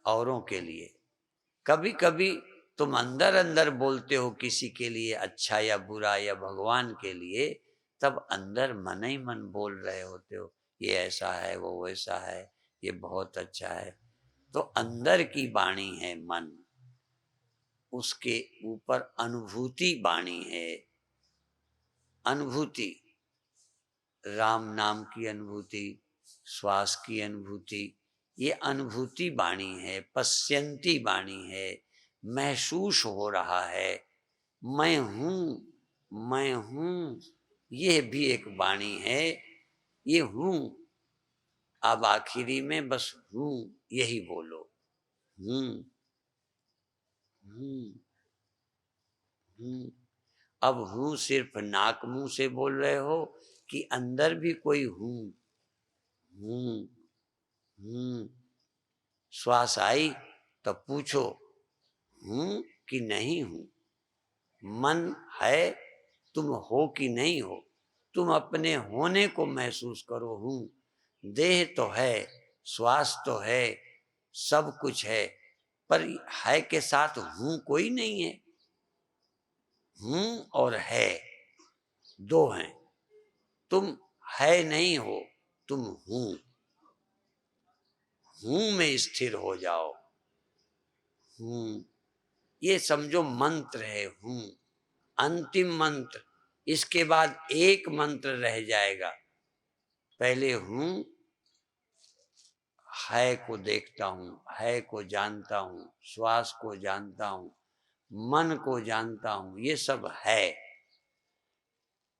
[SPEAKER 1] औरों के लिए। कभी कभी तुम अंदर अंदर बोलते हो किसी के लिए अच्छा या बुरा या भगवान के लिए, तब अंदर मन ही मन बोल रहे होते हो, ये ऐसा है, वो वैसा है, ये बहुत अच्छा है। तो अंदर की वाणी है मन, उसके ऊपर अनुभूति वाणी है। अनुभूति, राम नाम की अनुभूति, श्वास की अनुभूति, ये अनुभूति वाणी है, पश्यंती वाणी है। महसूस हो रहा है, मैं हूं, ये भी एक वाणी है। ये हूं, अब आखिरी में बस हूं यही बोलो। हूं हूं हूं। अब हूं सिर्फ नाक मुंह से बोल रहे हो कि अंदर भी कोई हूं? हूं हूं। श्वास आई तो पूछो हूं कि नहीं हूं। मन है, तुम हो कि नहीं हो। तुम अपने होने को महसूस करो। हूं, देह तो है, श्वास तो है, सब कुछ है, पर है के साथ हूं कोई नहीं है। हूं और है दो हैं। तुम है नहीं हो, तुम हूं। हूं में स्थिर हो जाओ। हूं, ये समझो मंत्र है हूं, अंतिम मंत्र। इसके बाद एक मंत्र रह जाएगा। पहले हूं, है को देखता हूं, है को जानता हूं, श्वास को जानता हूं, मन को जानता हूं, ये सब है।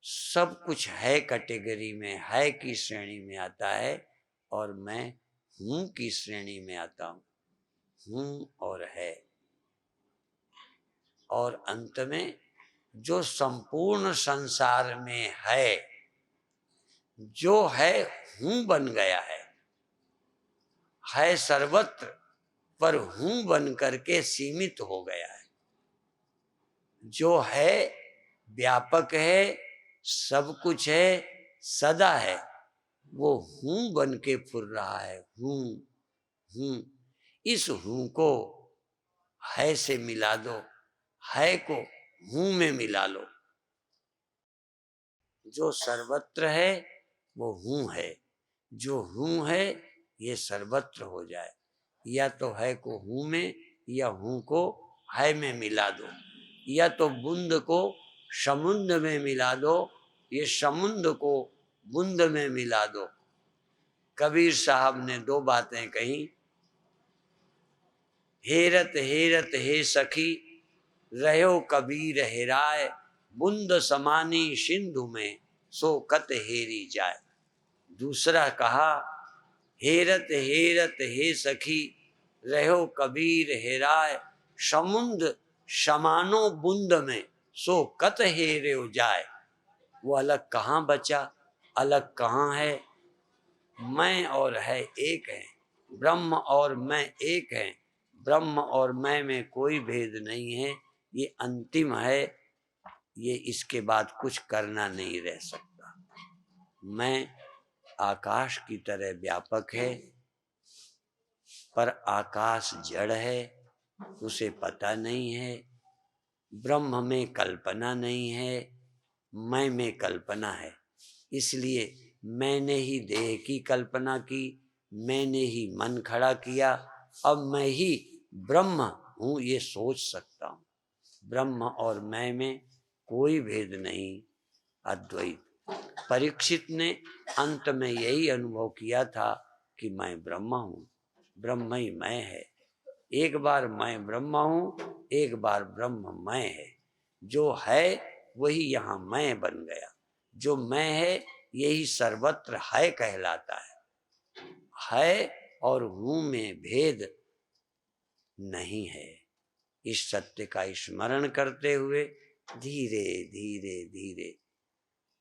[SPEAKER 1] सब कुछ है कैटेगरी में, है की श्रेणी में आता है, और मैं हूं की श्रेणी में आता हूं। हूं और है, और अंत में जो संपूर्ण संसार में है, जो है हूं बन गया है सर्वत्र, पर हूं बन करके सीमित हो गया है। जो है व्यापक है, सब कुछ है, सदा है, वो हूं बन के फुर रहा है। हूं। इस हूं को है से मिला दो, है को हूं में मिला लो। जो सर्वत्र है वो हूं है, जो हूं है ये सर्वत्र हो जाए। या तो है को हूं में, या हूं को है में मिला दो, या तो बूंद को समुद्र में मिला दो, ये समुद्र को बूंद में मिला दो। कबीर साहब ने 2 बातें कही। हेरत हेरत हे सखी रहो कबीर हेराय, बूंद समानी सिंधु में सो कत हेरी जाए। दूसरा कहा, हेरत हेरत हे सखी रहो कबीर हेराय, समुद्र समानो बूंद में सो कत हेरे जाए। वो अलग कहाँ बचा, अलग कहाँ है, मैं और है एक है, ब्रह्म और मैं एक है, ब्रह्म और मैं में कोई भेद नहीं है, ये अंतिम है, ये इसके बाद कुछ करना नहीं रह सकता। मैं आकाश की तरह व्यापक है, पर आकाश जड़ है, उसे पता नहीं है। ब्रह्म में कल्पना नहीं है, मैं में कल्पना है, इसलिए मैंने ही देह की कल्पना की, मैंने ही मन खड़ा किया, अब मैं ही ब्रह्म हूँ ये सोच सकता हूँ। ब्रह्म और मैं में कोई भेद नहीं, अद्वैत। परीक्षित ने अंत में यही अनुभव किया था कि मैं ब्रह्म हूँ, ब्रह्म ही मैं है। एक बार मैं ब्रह्म हूँ, एक बार ब्रह्म मैं है। जो है वही यहाँ मैं बन गया, जो मैं है यही सर्वत्र है कहलाता है और हूँ में भेद नहीं है। इस सत्य का स्मरण करते हुए धीरे धीरे धीरे,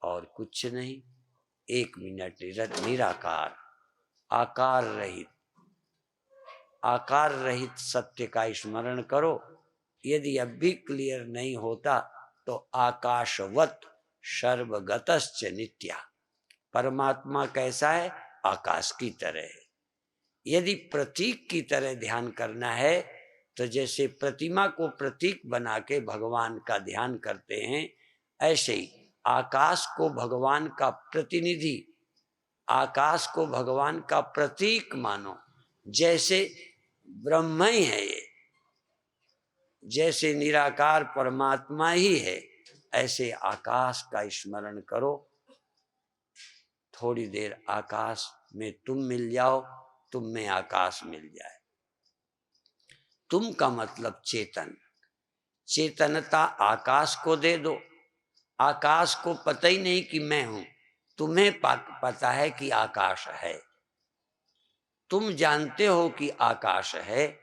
[SPEAKER 1] और कुछ नहीं, 1 मिनट निराकार, आकार रहित, आकार रहित सत्य का स्मरण करो। यदि अब भी क्लियर नहीं होता तो आकाशवत सर्वगतश्च नित्या, परमात्मा कैसा है, आकाश की तरह है। यदि प्रतीक की तरह ध्यान करना है तो जैसे प्रतिमा को प्रतीक बना के भगवान का ध्यान करते हैं, ऐसे ही आकाश को भगवान का प्रतिनिधि, आकाश को भगवान का प्रतीक मानो। जैसे ब्रह्म ही है ये, जैसे निराकार परमात्मा ही है, ऐसे आकाश का स्मरण करो। थोड़ी देर आकाश में तुम मिल जाओ, तुम में आकाश मिल जाए। तुम का मतलब चेतन, चेतनता आकाश को दे दो। आकाश को पता ही नहीं कि मैं हूं, तुम्हें पता है कि आकाश है, तुम जानते हो कि आकाश है,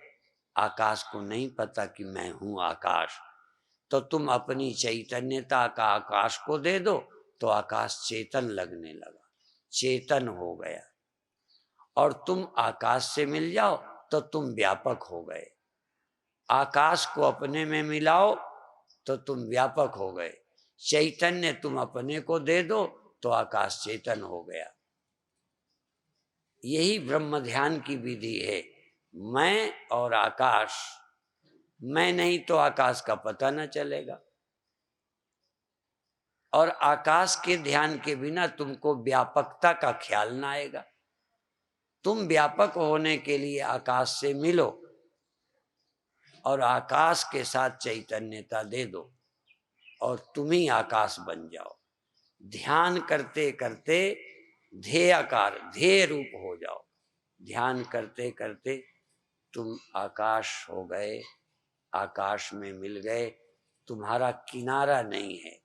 [SPEAKER 1] आकाश को नहीं पता कि मैं हूं आकाश। तो तुम अपनी चैतन्यता का आकाश को दे दो तो आकाश चेतन लगने लगा, चेतन हो गया। और तुम आकाश से मिल जाओ तो तुम व्यापक हो गए। आकाश को अपने में मिलाओ तो तुम व्यापक हो गए। चैतन्य तुम अपने को दे दो तो आकाश चेतन हो गया। यही ब्रह्म ध्यान की विधि है। मैं और आकाश, मैं नहीं तो आकाश का पता न चलेगा, और आकाश के ध्यान के बिना तुमको व्यापकता का ख्याल ना आएगा। तुम व्यापक होने के लिए आकाश से मिलो और आकाश के साथ चैतन्यता दे दो और तुम ही आकाश बन जाओ। ध्यान करते करते ध्येयाकार, ध्येय रूप हो जाओ। ध्यान करते करते तुम आकाश हो गए, आकाश में मिल गए। तुम्हारा किनारा नहीं है,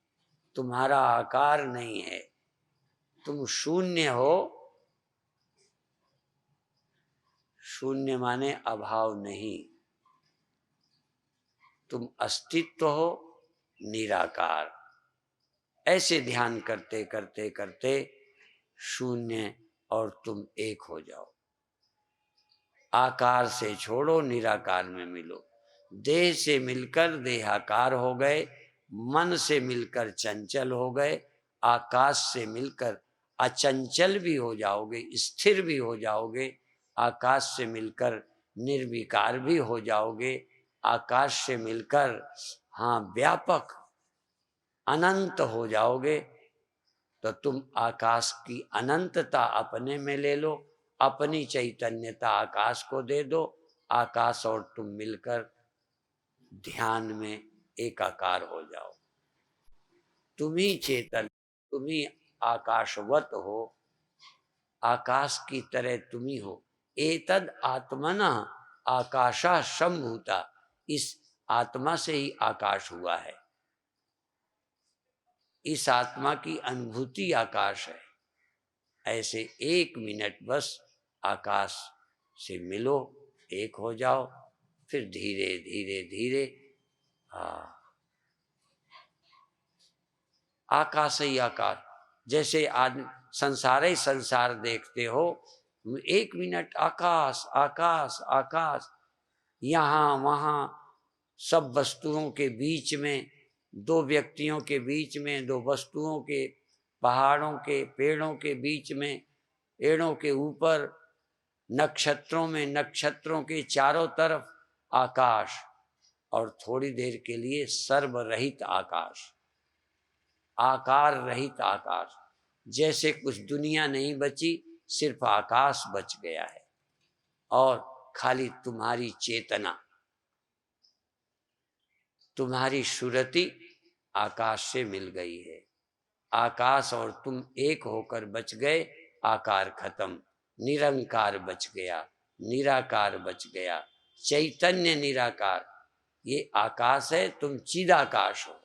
[SPEAKER 1] तुम्हारा आकार नहीं है, तुम शून्य हो। शून्य माने अभाव नहीं, तुम अस्तित्व हो, निराकार। ऐसे ध्यान करते करते करते शून्य और तुम एक हो जाओ। आकार से छोड़ो, निराकार में मिलो। देह से मिलकर देहाकार हो गए, मन से मिलकर चंचल हो गए, आकाश से मिलकर अचंचल भी हो जाओगे, स्थिर भी हो जाओगे। आकाश से मिलकर निर्विकार भी हो जाओगे। आकाश से मिलकर हाँ व्यापक अनंत हो जाओगे। तो तुम आकाश की अनंतता अपने में ले लो, अपनी चैतन्यता आकाश को दे दो। आकाश और तुम मिलकर ध्यान में एकाकार हो जाओ। तुम ही चेतन, तुम ही आकाशवत हो, आकाश की तरह तुम ही हो। एतद आत्मना आकाशा संभूता, इस आत्मा से ही आकाश हुआ है। इस आत्मा की अनुभूति आकाश है। ऐसे 1 मिनट बस आकाश से मिलो, एक हो जाओ, फिर धीरे धीरे धीरे आकाश ही आकाश। जैसे आज संसार ही संसार देखते हो, 1 मिनट आकाश आकाश आकाश, यहाँ वहाँ सब वस्तुओं के बीच में, 2 व्यक्तियों के बीच में, 2 वस्तुओं के, पहाड़ों के, पेड़ों के बीच में, पेड़ों के ऊपर, नक्षत्रों में, नक्षत्रों के चारों तरफ आकाश, और थोड़ी देर के लिए सर्वरहित आकाश, आकार रहित आकाश। जैसे कुछ दुनिया नहीं बची, सिर्फ आकाश बच गया है और खाली तुम्हारी चेतना, तुम्हारी सुरति आकाश से मिल गई है। आकाश और तुम एक होकर बच गए, आकार खत्म, निरंकार बच गया, निराकार बच गया, चैतन्य निराकार। ये आकाश है, तुम चिदाकाश हो।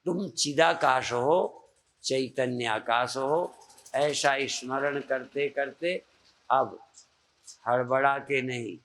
[SPEAKER 1] तुम चिदाकाश हो, चैतन्य आकाश हो। ऐसा स्मरण करते करते अब हड़बड़ा के नहीं,